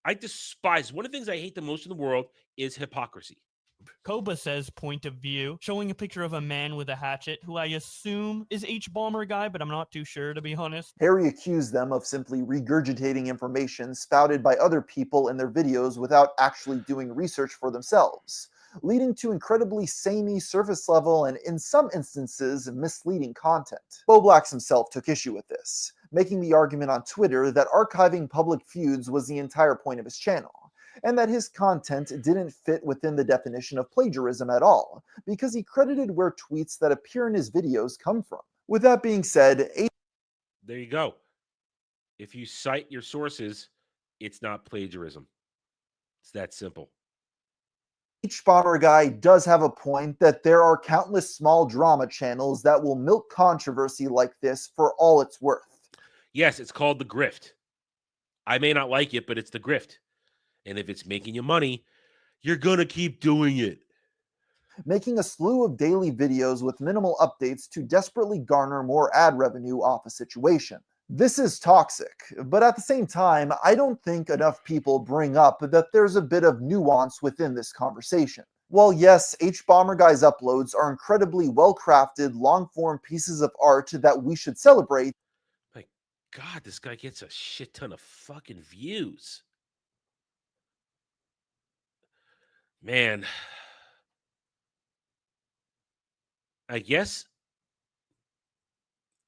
I despise. One of the things I hate the most in the world is hypocrisy. Koba says point of view, showing a picture of a man with a hatchet, who I assume is H-Bomber Guy, but I'm not too sure, to be honest. Harry accused them of simply regurgitating information spouted by other people in their videos without actually doing research for themselves, leading to incredibly samey, surface level, and in some instances, misleading content. Boblax himself took issue with this, making the argument on Twitter that archiving public feuds was the entire point of his channel, and that his content didn't fit within the definition of plagiarism at all, because he credited where tweets that appear in his videos come from. With that being said, there you go. If you cite your sources, it's not plagiarism. It's that simple. H-Bomber Guy does have a point that there are countless small drama channels that will milk controversy like this for all it's worth. Yes, it's called the grift. I may not like it, but it's the grift. And if it's making you money, you're going to keep doing it. Making a slew of daily videos with minimal updates to desperately garner more ad revenue off a situation. This is toxic, but at the same time, I don't think enough people bring up that there's a bit of nuance within this conversation. While yes, H-Bomber-Guy's uploads are incredibly well-crafted, long-form pieces of art that we should celebrate. My God, this guy gets a shit ton of fucking views. Man. I guess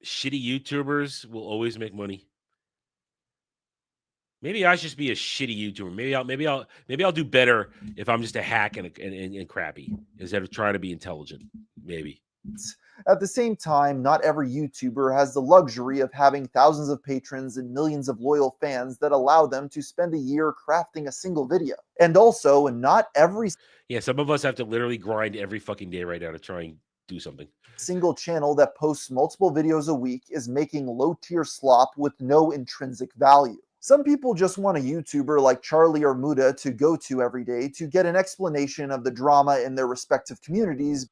shitty YouTubers will always make money. Maybe I should just be a shitty YouTuber. Maybe I'll do better if I'm just a hack and crappy instead of trying to be intelligent. Maybe. At the same time, not every YouTuber has the luxury of having thousands of patrons and millions of loyal fans that allow them to spend a year crafting a single video. And also, not every some of us have to literally grind every fucking day right now to try and do something. Single channel that posts multiple videos a week is making low-tier slop with no intrinsic value. Some people just want a YouTuber like Charlie or Muda to go to every day to get an explanation of the drama in their respective communities.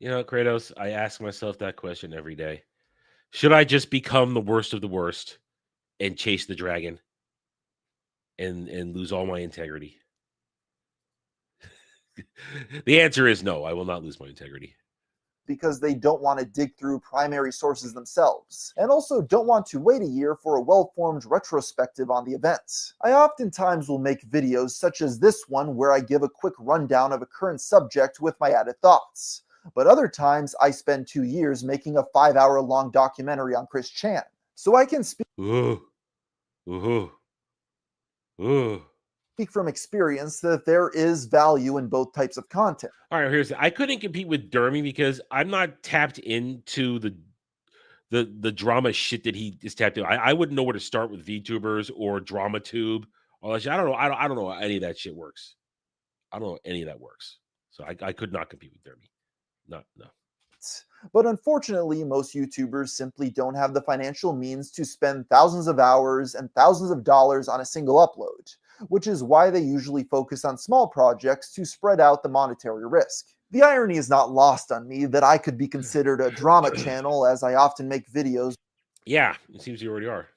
You know, Kratos, I ask myself that question every day. Should I just become the worst of the worst and chase the dragon and lose all my integrity? The answer is no, I will not lose my integrity. Because they don't want to dig through primary sources themselves, and also don't want to wait a year for a well-formed retrospective on the events. I oftentimes will make videos such as this one where I give a quick rundown of a current subject with my added thoughts, but other times I spend 2 years making a 5-hour-long documentary on Chris Chan, so I can speak from experience that there is value in both types of content. All right, here's I couldn't compete with Dermy because I'm not tapped into the drama shit that he is tapped into. I wouldn't know where to start with VTubers or DramaTube. All that shit. I don't know. I don't know how any of that shit works. I don't know any of that works. So I could not compete with Dermy. No. But unfortunately, most YouTubers simply don't have the financial means to spend thousands of hours and thousands of dollars on a single upload, which is why they usually focus on small projects to spread out the monetary risk. The irony is not lost on me that I could be considered a drama channel, as I often make videos. Yeah, it seems you already are.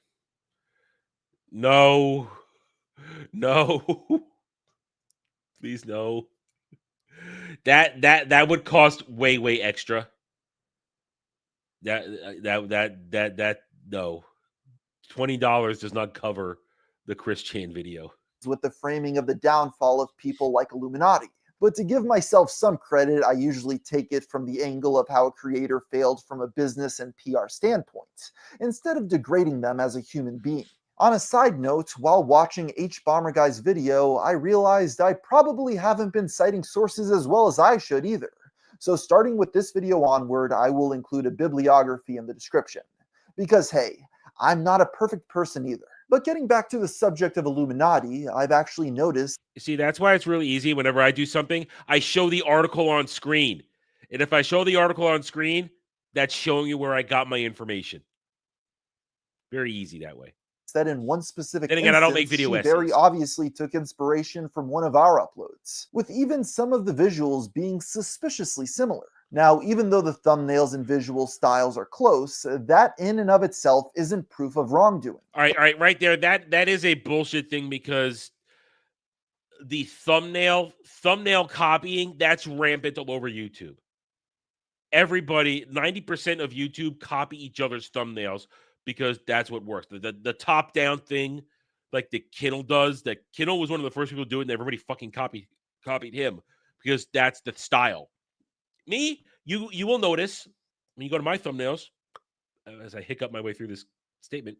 No. Please no. That would cost way extra. That no. $20 does not cover the Chris Chan video. With the framing of the downfall of people like Illuminati. But to give myself some credit, I usually take it from the angle of how a creator failed from a business and PR standpoint, instead of degrading them as a human being. On a side note, while watching H-Bomber-Guy's video, I realized I probably haven't been citing sources as well as I should either. So starting with this video onward, I will include a bibliography in the description. Because hey, I'm not a perfect person either. But getting back to the subject of Illuminati, I've actually noticed... You see, that's why it's really easy. Whenever I do something, I show the article on screen. And if I show the article on screen, that's showing you where I got my information. Very easy that way. That in one specific then again, instance, I don't make video she essays. very obviously took inspiration from one of our uploads, with even some of the visuals being suspiciously similar. Now, even though the thumbnails and visual styles are close, that in and of itself isn't proof of wrongdoing. All right there. That is a bullshit thing because the thumbnail copying, that's rampant all over YouTube. Everybody, 90% of YouTube copy each other's thumbnails because that's what works. The top-down thing, like the Kinnell does, that Kinnell was one of the first people to do it, and everybody fucking copied him because that's the style. Me, you will notice when you go to my thumbnails, as I hiccup my way through this statement,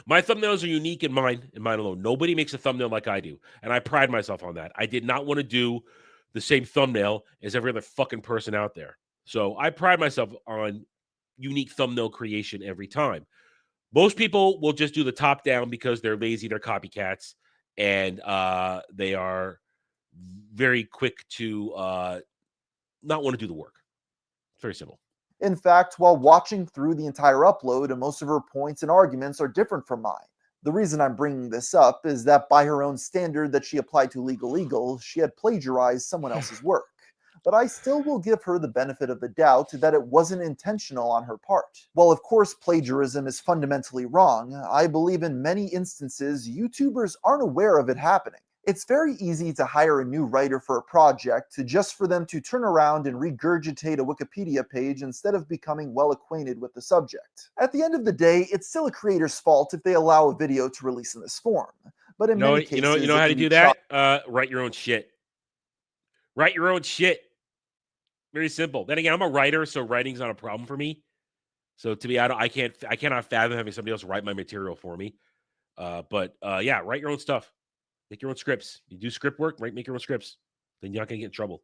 my thumbnails are unique in mine alone. Nobody makes a thumbnail like I do, and I pride myself on that. I did not want to do the same thumbnail as every other fucking person out there. So I pride myself on unique thumbnail creation every time. Most people will just do the top down because they're lazy, they're copycats, and they are very quick to not want to do the work. It's very simple. In fact, while watching through the entire upload, most of her points and arguments are different from mine. The reason I'm bringing this up is that by her own standard that she applied to Legal, she had plagiarized someone else's work. but I still will give her the benefit of the doubt that it wasn't intentional on her part. While of course plagiarism is fundamentally wrong, I believe in many instances YouTubers aren't aware of it happening. It's very easy to hire a new writer for a project just for them to turn around and regurgitate a Wikipedia page instead of becoming well acquainted with the subject. At the end of the day, it's still a creator's fault if they allow a video to release in this form. But in many cases, you know how to do that? Write your own shit. Write your own shit. Very simple. Then again, I'm a writer, so writing's not a problem for me. So to me, I cannot fathom having somebody else write my material for me. Yeah, write your own stuff. Make your own scripts. You do script work, right? Make your own scripts. Then you're not going to get in trouble.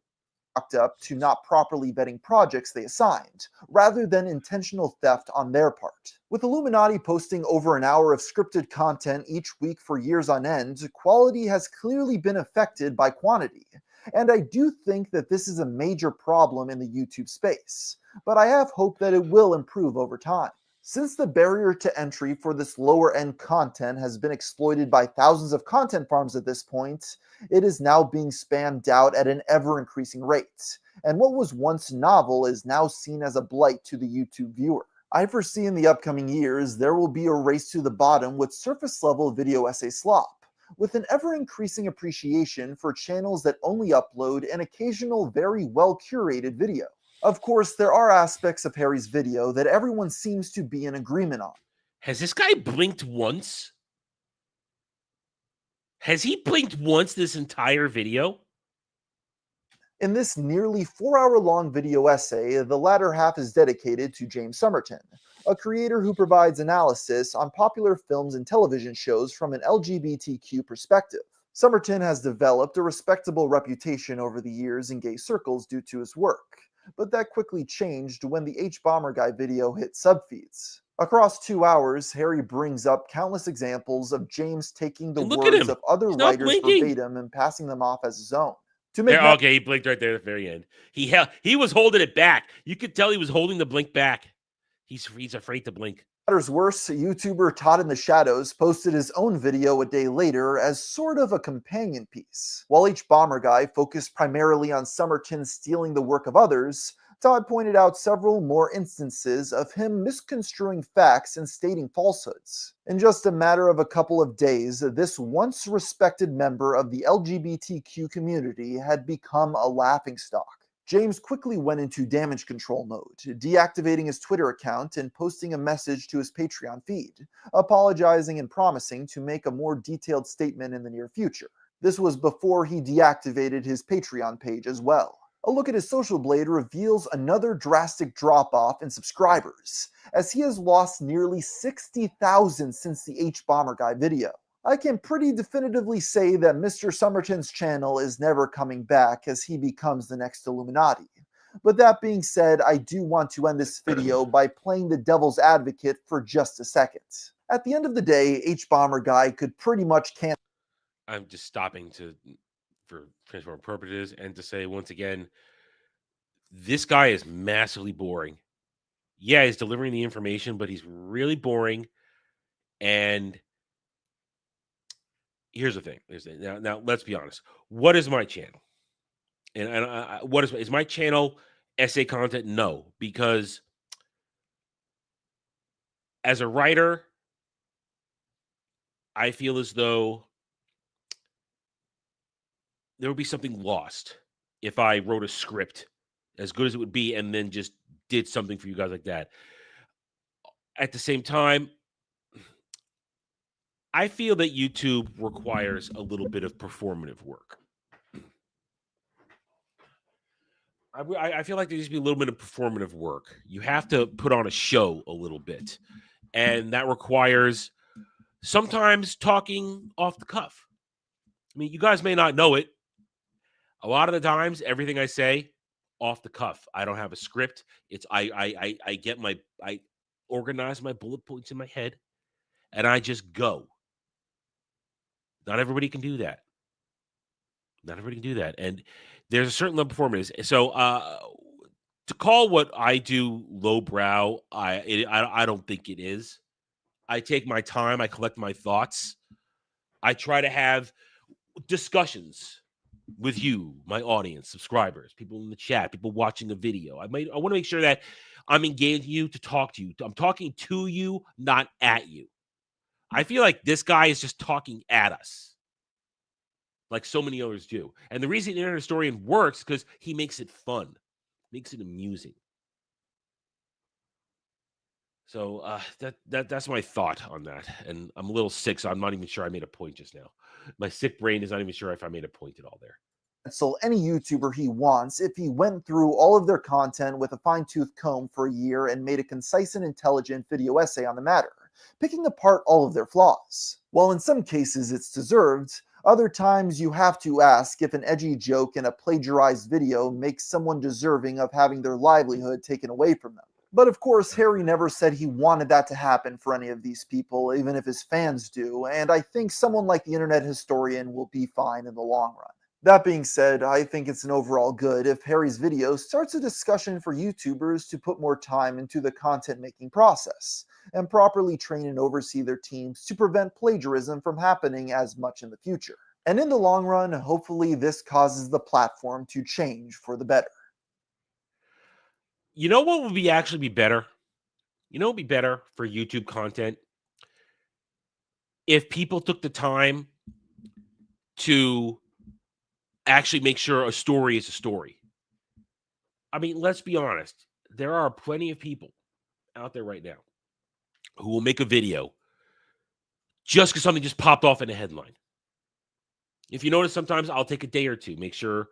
Up to not properly vetting projects they assigned, rather than intentional theft on their part. With Illuminati posting over an hour of scripted content each week for years on end, quality has clearly been affected by quantity. And I do think that this is a major problem in the YouTube space, but I have hope that it will improve over time. Since the barrier to entry for this lower-end content has been exploited by thousands of content farms at this point, it is now being spammed out at an ever-increasing rate, and what was once novel is now seen as a blight to the YouTube viewer. I foresee in the upcoming years there will be a race to the bottom with surface-level video essay slop, with an ever-increasing appreciation for channels that only upload an occasional very well-curated video. Of course, there are aspects of Harry's video that everyone seems to be in agreement on. Has this guy blinked once? Has he blinked once this entire video? In this nearly 4-hour-long video essay, the latter half is dedicated to James Somerton, a creator who provides analysis on popular films and television shows from an LGBTQ perspective. Somerton has developed a respectable reputation over the years in gay circles due to his work, but that quickly changed when the H-Bomber Guy video hit subfeeds. Across 2 hours, Harry brings up countless examples of James taking the words of other writers verbatim and passing them off as his own. Okay, he blinked right there at the very end. He was holding it back. You could tell he was holding the blink back. He's afraid to blink. Matters worse, YouTuber Todd in the Shadows posted his own video a day later as sort of a companion piece. While H-Bomber Guy focused primarily on Somerton stealing the work of others, Todd pointed out several more instances of him misconstruing facts and stating falsehoods. In just a matter of a couple of days, this once respected member of the LGBTQ community had become a laughingstock. James quickly went into damage control mode, deactivating his Twitter account and posting a message to his Patreon feed, apologizing and promising to make a more detailed statement in the near future. This was before he deactivated his Patreon page as well. A look at his social blade reveals another drastic drop-off in subscribers, as he has lost nearly 60,000 since the H-Bomber Guy video. I can pretty definitively say that Mr. Somerton's channel is never coming back as he becomes the next Illuminati. But that being said, I do want to end this video by playing the devil's advocate for just a second. At the end of the day, H-Bomber Guy could pretty much cancel. I'm just stopping for transform purposes and to say once again, this guy is massively boring. Yeah, he's delivering the information, but he's really boring. And here's the thing. Now let's be honest. What is my channel? And what is my channel essay content? No, because as a writer, I feel as though there would be something lost if I wrote a script as good as it would be and then just did something for you guys like that. At the same time, I feel that YouTube requires a little bit of performative work. I feel like there needs to be a little bit of performative work. You have to put on a show a little bit. And that requires sometimes talking off the cuff. I mean, you guys may not know it. A lot of the times, everything I say, off the cuff. I don't have a script. It's I organize my bullet points in my head, and I just go. Not everybody can do that. Not everybody can do that, and there's a certain level of performance. So, to call what I do lowbrow, I don't think it is. I take my time. I collect my thoughts. I try to have discussions with you, my audience, subscribers, people in the chat, people watching a video. I want to make sure that I'm engaging you to talk to you. I'm talking to you, not at you. I feel like this guy is just talking at us, like so many others do. And the reason Internet Historian works because he makes it fun, makes it amusing. So that's my thought on that. And I'm a little sick, so I'm not even sure I made a point just now. My sick brain is not even sure if I made a point at all there. Cancel any YouTuber he wants if he went through all of their content with a fine-tooth comb for a year and made a concise and intelligent video essay on the matter, picking apart all of their flaws. While in some cases it's deserved, other times you have to ask if an edgy joke in a plagiarized video makes someone deserving of having their livelihood taken away from them. But of course, Harry never said he wanted that to happen for any of these people, even if his fans do, and I think someone like the Internet Historian will be fine in the long run. That being said, I think it's an overall good if Harry's video starts a discussion for YouTubers to put more time into the content making process, and properly train and oversee their teams to prevent plagiarism from happening as much in the future. And in the long run, hopefully this causes the platform to change for the better. You know what would actually be better? You know what would be better for YouTube content? If people took the time to actually make sure a story is a story. I mean, let's be honest. There are plenty of people out there right now who will make a video just because something just popped off in a headline. If you notice, sometimes I'll take a day or two, make sure,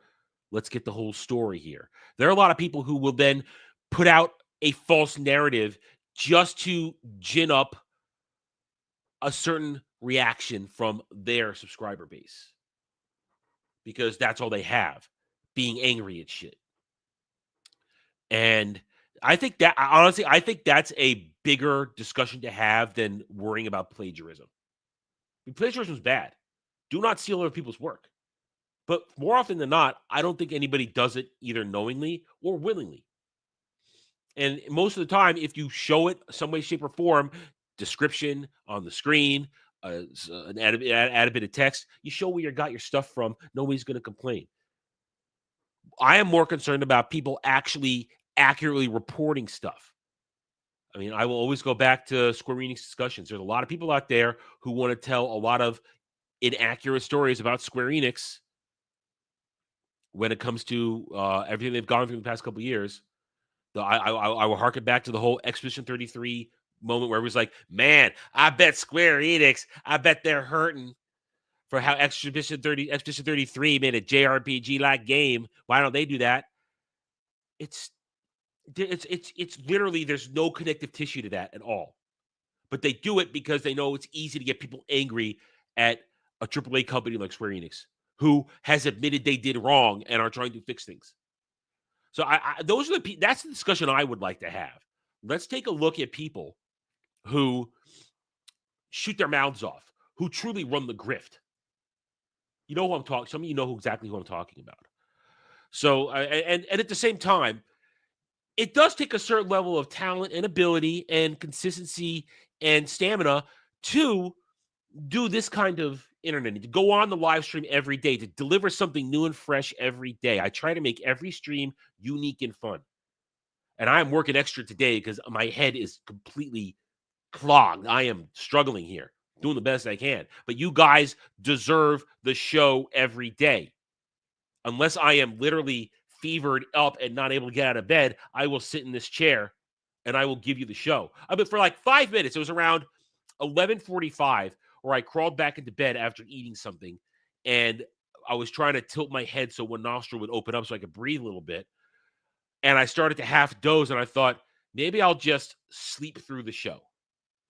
let's get the whole story here. There are a lot of people who will then put out a false narrative just to gin up a certain reaction from their subscriber base. Because that's all they have, being angry at shit. And I think that, honestly, I think that's a bigger discussion to have than worrying about plagiarism. I mean, plagiarism is bad. Do not steal other people's work. But more often than not, I don't think anybody does it either knowingly or willingly. And most of the time, if you show it some way, shape, or form, description on the screen, add a bit of text, you show where you got your stuff from, nobody's going to complain. I am more concerned about people actually accurately reporting stuff. I mean, I will always go back to Square Enix discussions. There's a lot of people out there who want to tell a lot of inaccurate stories about Square Enix when it comes to everything they've gone through in the past couple of years. I will harken back to the whole Expedition 33 moment where it was like, man, I bet Square Enix, I bet they're hurting for how Expedition 33 made a JRPG-like game. Why don't they do that? It's literally, there's no connective tissue to that at all. But they do it because they know it's easy to get people angry at a AAA company like Square Enix, who has admitted they did wrong and are trying to fix things. So that's the discussion I would like to have. Let's take a look at people who shoot their mouths off, who truly run the grift. You know who I'm talking. Some of you know exactly who I'm talking about. So, and at the same time, it does take a certain level of talent and ability and consistency and stamina to do this kind of internet, to go on the live stream every day, to deliver something new and fresh every day. I try to make every stream unique and fun. And I'm working extra today because my head is completely clogged. I am struggling here, doing the best I can. But you guys deserve the show every day. Unless I am literally fevered up and not able to get out of bed, I will sit in this chair and I will give you the show. I mean, for like 5 minutes, it was around 11:45, where I crawled back into bed after eating something, and I was trying to tilt my head so one nostril would open up so I could breathe a little bit. And I started to half doze, and I thought, maybe I'll just sleep through the show.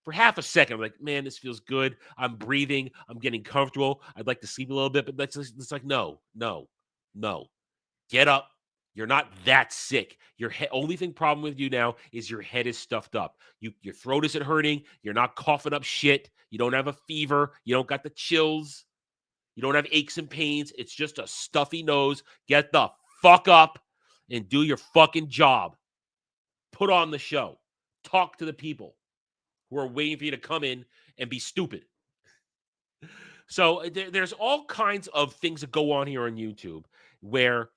For half a second, I'm like, man, this feels good. I'm breathing. I'm getting comfortable. I'd like to sleep a little bit, but it's like, no. Get up. You're not that sick. Your only problem with you now is your head is stuffed up. Your throat isn't hurting. You're not coughing up shit. You don't have a fever. You don't got the chills. You don't have aches and pains. It's just a stuffy nose. Get the fuck up and do your fucking job. Put on the show. Talk to the people who are waiting for you to come in and be stupid. So there's all kinds of things that go on here on YouTube where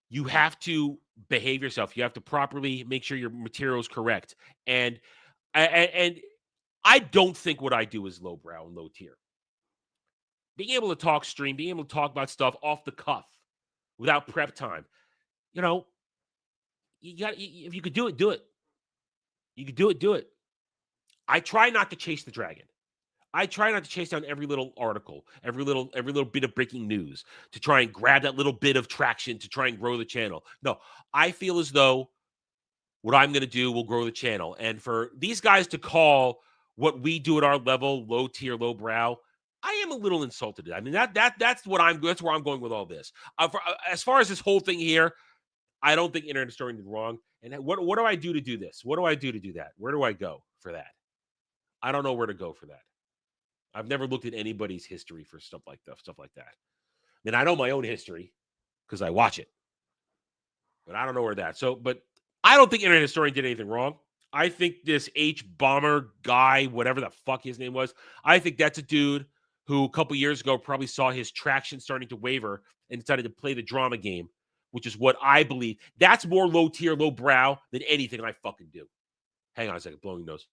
you have to behave yourself. You have to properly make sure your material is correct. And I don't think what I do is lowbrow and low tier. Being able to talk stream, being able to talk about stuff off the cuff without prep time. You know, if you could do it, do it. You could do it, do it. I try not to chase the dragon. I try not to chase down every little article, every little bit of breaking news to try and grab that little bit of traction to try and grow the channel. No, I feel as though what I'm going to do will grow the channel. And for these guys to call what we do at our level low tier, low brow, I am a little insulted. I mean, that's where I'm going with all this. As far as this whole thing here, I don't think Internet Historian did wrong. And what do I do to do this? What do I do to do that? Where do I go for that? I don't know where to go for that. I've never looked at anybody's history for stuff like that. I mean, I know my own history because I watch it, but I don't know where that. So, but I don't think Internet Historian did anything wrong. I think this H Bomber guy, whatever the fuck his name was, I think that's a dude who a couple years ago probably saw his traction starting to waver and decided to play the drama game, which is what I believe. That's more low tier, low brow than anything I fucking do. Hang on a second, blowing nose.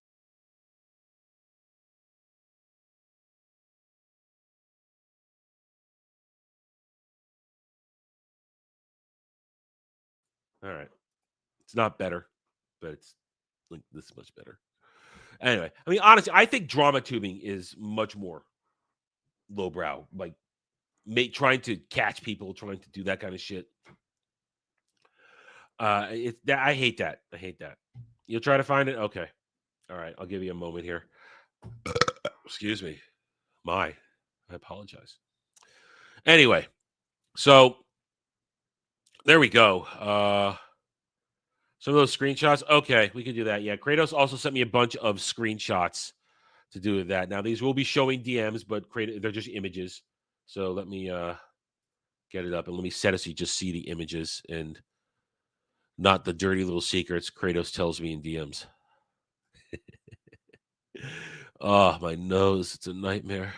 All right. It's not better, but it's like this is much better. Anyway, I mean, honestly, I think drama tubing is much more lowbrow, like trying to catch people, trying to do that kind of shit. I hate that. I hate that. You'll try to find it? Okay. All right. I'll give you a moment here. Excuse me. I apologize. Anyway, so there we go. Some of those screenshots. Okay, we can do that. Yeah, Kratos also sent me a bunch of screenshots to do with that. Now, these will be showing DMs, but they're just images. So let me get it up and let me set it so you just see the images and not the dirty little secrets Kratos tells me in DMs. Oh, my nose. It's a nightmare.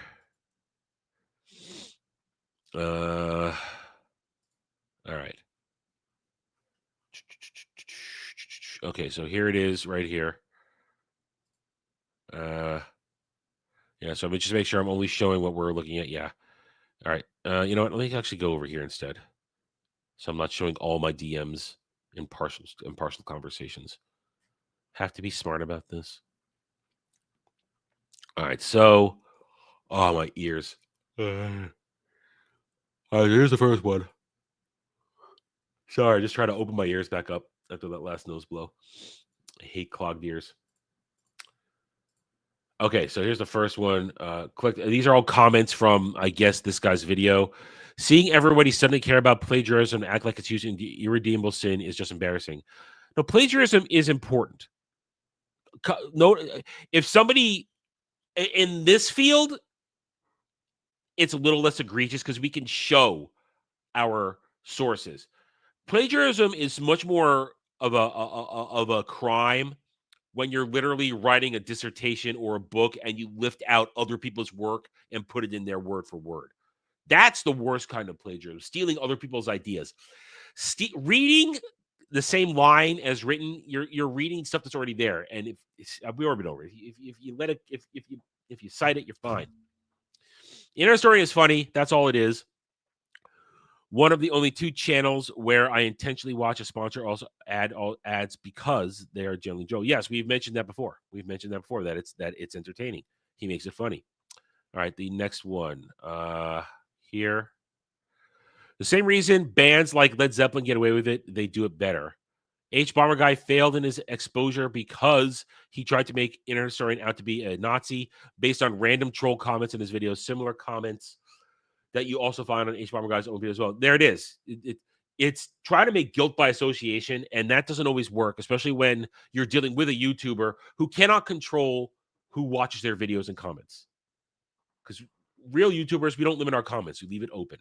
All right. Okay, so here it is right here. Yeah, so I'm just make sure I'm only showing what we're looking at. Yeah. All right. You know what? Let me actually go over here instead. So I'm not showing all my DMs in partial conversations. Have to be smart about this. All right. So, oh, my ears. All right, here's the first one. Sorry, just trying to open my ears back up after that last nose blow. I hate clogged ears. Okay, so here's the first one. Click. These are all comments from, I guess, this guy's video. Seeing everybody suddenly care about plagiarism and act like it's using irredeemable sin is just embarrassing. No, plagiarism is important. No, if somebody in this field, it's a little less egregious because we can show our sources. Plagiarism is much more of a crime when you're literally writing a dissertation or a book and you lift out other people's work and put it in there word for word. That's the worst kind of plagiarism, stealing other people's ideas. Reading the same line as written, you're reading stuff that's already there. And if we already been over it. If you let it, if you cite it, you're fine. Internet Story is funny. That's all it is. One of the only two channels where I intentionally watch a sponsor also add all ads because they are generally Joe. Yes, we've mentioned that before. That it's entertaining. He makes it funny. All right, the next one here. The same reason bands like Led Zeppelin get away with it, they do it better. H Bomber Guy failed in his exposure because he tried to make Internet Historian out to be a Nazi based on random troll comments in his videos. Similar comments that you also find on H Bomber Guy's own video as well. There it is. It's trying to make guilt by association, and that doesn't always work, especially when you're dealing with a YouTuber who cannot control who watches their videos and comments. Because real YouTubers, we don't limit our comments. We leave it open.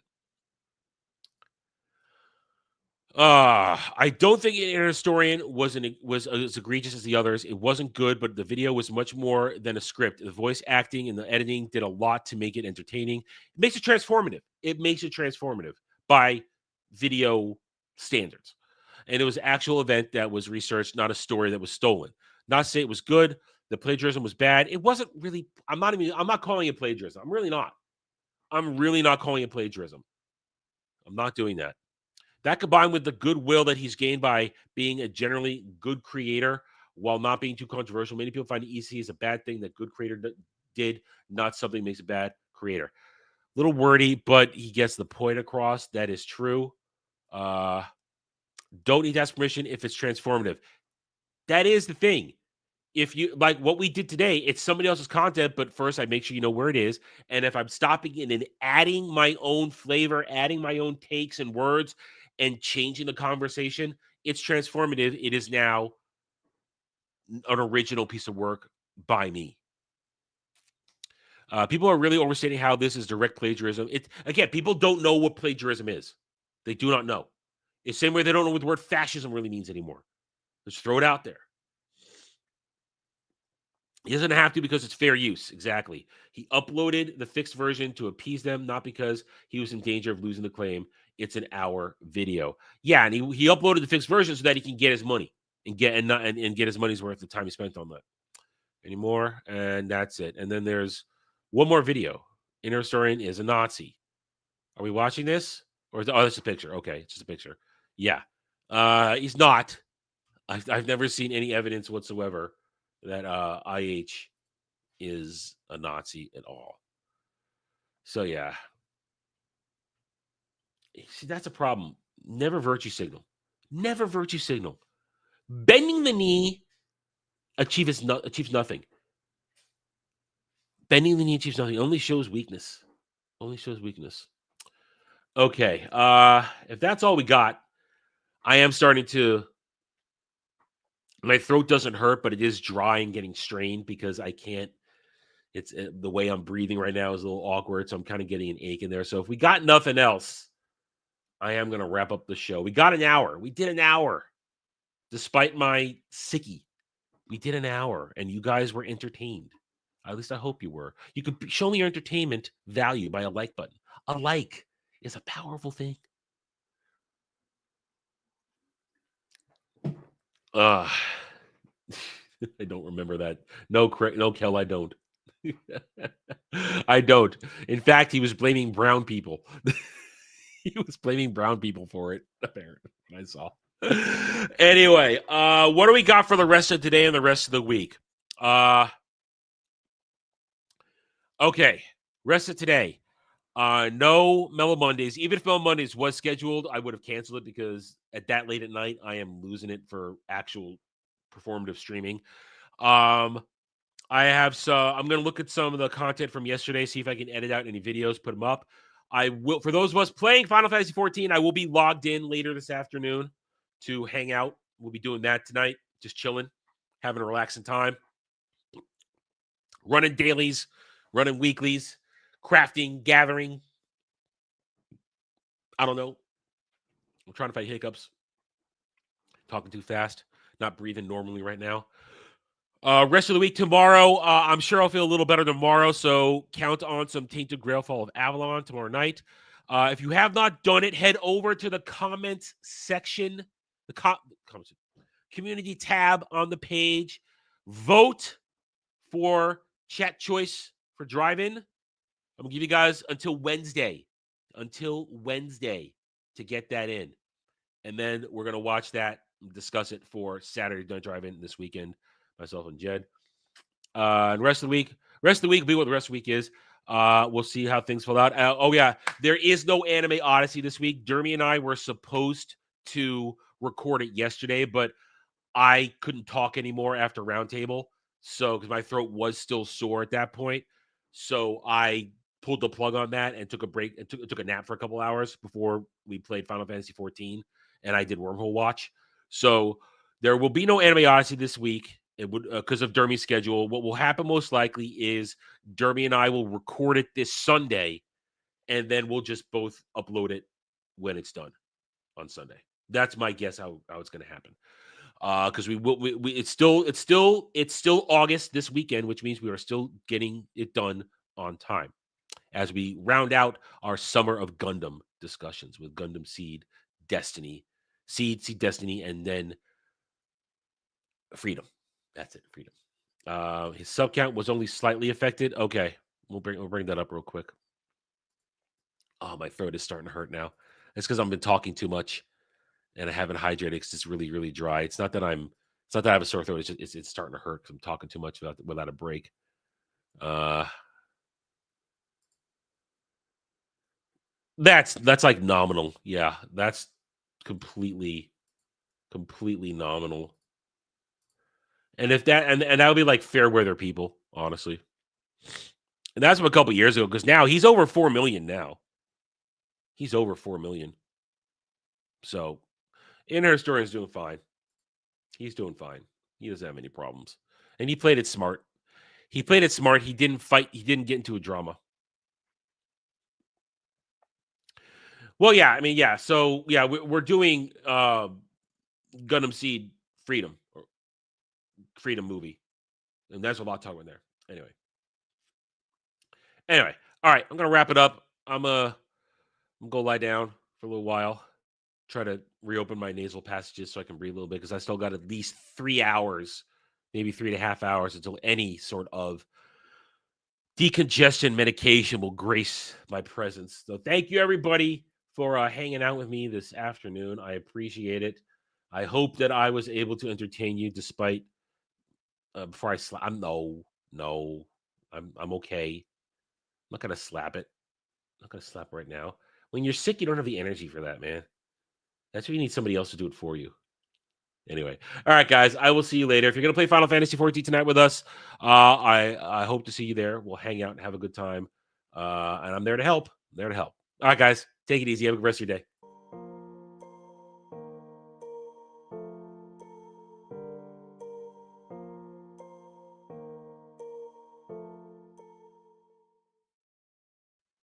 I don't think Inner Historian was as egregious as the others. It wasn't good, but the video was much more than a script. The voice acting and the editing did a lot to make it entertaining. It makes it transformative. It makes it transformative by video standards. And it was an actual event that was researched, not a story that was stolen. Not to say it was good. The plagiarism was bad. It wasn't really. I'm not calling it plagiarism. I'm really not. I'm really not calling it plagiarism. I'm not doing that. That combined with the goodwill that he's gained by being a generally good creator while not being too controversial. Many people find EC is a bad thing that good creator did, not something makes a bad creator. Little wordy, but he gets the point across. That is true. Don't need to ask permission if it's transformative. That is the thing. If you like what we did today, it's somebody else's content, but first I make sure you know where it is. And if I'm stopping in and adding my own flavor, adding my own takes and words and changing the conversation, it's transformative. It is now an original piece of work by me. People are really overstating how this is direct plagiarism. Again, people don't know what plagiarism is. They do not know. The same way they don't know what the word fascism really means anymore. Let's throw it out there. He doesn't have to because it's fair use. Exactly. He uploaded the fixed version to appease them, not because he was in danger of losing the claim. It's an hour video. Yeah, and he uploaded the fixed version so that he can get his money and get his money's worth the time he spent on that. Anymore, and that's it. And then there's one more video. Inner Historian is a Nazi. Are we watching this? Or that's a picture. Okay, it's just a picture. Yeah. He's not. I've never seen any evidence whatsoever that IH is a Nazi at all. So yeah. See, that's a problem. Never virtue signal. Never virtue signal. Bending the knee achieves nothing. Bending the knee achieves nothing. Only shows weakness. Only shows weakness. Okay. If that's all we got, I am starting to. My throat doesn't hurt, but it is dry and getting strained because I can't. It's the way I'm breathing right now is a little awkward, so I'm kind of getting an ache in there. So if we got nothing else, I am going to wrap up the show. We got an hour. We did an hour. Despite my sickie, we did an hour, and you guys were entertained. At least I hope you were. You could show me your entertainment value by a like button. A like is a powerful thing. I don't remember that. No, Kel, I don't. I don't. In fact, he was blaming brown people. He was blaming brown people for it, apparently. I saw. Anyway, what do we got for the rest of today and the rest of the week? Okay, rest of today. No Mellow Mondays. Even if Mellow Mondays was scheduled, I would have canceled it because at that late at night, I am losing it for actual performative streaming. I'm going to look at some of the content from yesterday, see if I can edit out any videos, put them up. I will, for those of us playing Final Fantasy 14, I will be logged in later this afternoon to hang out. We'll be doing that tonight, just chilling, having a relaxing time, running dailies, running weeklies, crafting, gathering. I don't know. I'm trying to fight hiccups. Talking too fast. Not breathing normally right now. Rest of the week tomorrow, I'm sure I'll feel a little better tomorrow, so count on some Tainted Grail Fall of Avalon tomorrow night. If you have not done it, head over to the comments section, the community tab on the page. Vote for chat choice for drive-in. I'm going to give you guys until Wednesday to get that in. And then we're going to watch that and discuss it for Saturday Night Drive-In this weekend. Myself and Jed. And rest of the week will be what the rest of the week is. We'll see how things fall out. Oh, yeah. There is no Anime Odyssey this week. Dermy and I were supposed to record it yesterday, but I couldn't talk anymore after Roundtable. So, because my throat was still sore at that point. So, I pulled the plug on that and took a break and took a nap for a couple hours before we played Final Fantasy 14. And I did Wormhole Watch. So, there will be no Anime Odyssey this week. It would because of Dermy's schedule. What will happen most likely is Dermy and I will record it this Sunday, and then we'll just both upload it when it's done on Sunday. That's my guess how it's going to happen. Because it's still August this weekend, which means we are still getting it done on time as we round out our summer of Gundam discussions with Gundam Seed, Destiny, Seed, Destiny, and then Freedom. That's it, Freedom. His sub count was only slightly affected. Okay, we'll bring that up real quick. Oh, my throat is starting to hurt now. It's because I've been talking too much, and I haven't hydrated because it's really, really dry. It's not that I have a sore throat. It's just, it's starting to hurt because I'm talking too much without a break. That's like nominal. Yeah, that's completely nominal. And if that and that would be like fair weather people, honestly. And that's from a couple years ago, because now he's over 4 million now. He's over 4 million. So Inner Historian's doing fine. He's doing fine. He doesn't have any problems. And he played it smart. He didn't fight. He didn't get into a drama. Well, yeah. I mean, yeah. So, yeah, we're doing Gundam Seed Freedom movie. And that's a lot to talk about there. Anyway. All right. I'm going to wrap it up. I'm going to go lie down for a little while. Try to reopen my nasal passages so I can breathe a little bit, because I still got at least 3 hours, maybe 3.5 hours until any sort of decongestion medication will grace my presence. So thank you, everybody, for hanging out with me this afternoon. I appreciate it. I hope that I was able to entertain you despite before I slap. I'm okay. I'm not gonna slap it. I'm not gonna slap right now. When you're sick, you don't have the energy for that, man. That's why you need somebody else to do it for you. Anyway, all right, guys. I will see you later. If you're gonna play Final Fantasy XIV tonight with us, I hope to see you there. We'll hang out and have a good time. And I'm there to help. All right, guys. Take it easy. Have a good rest of your day.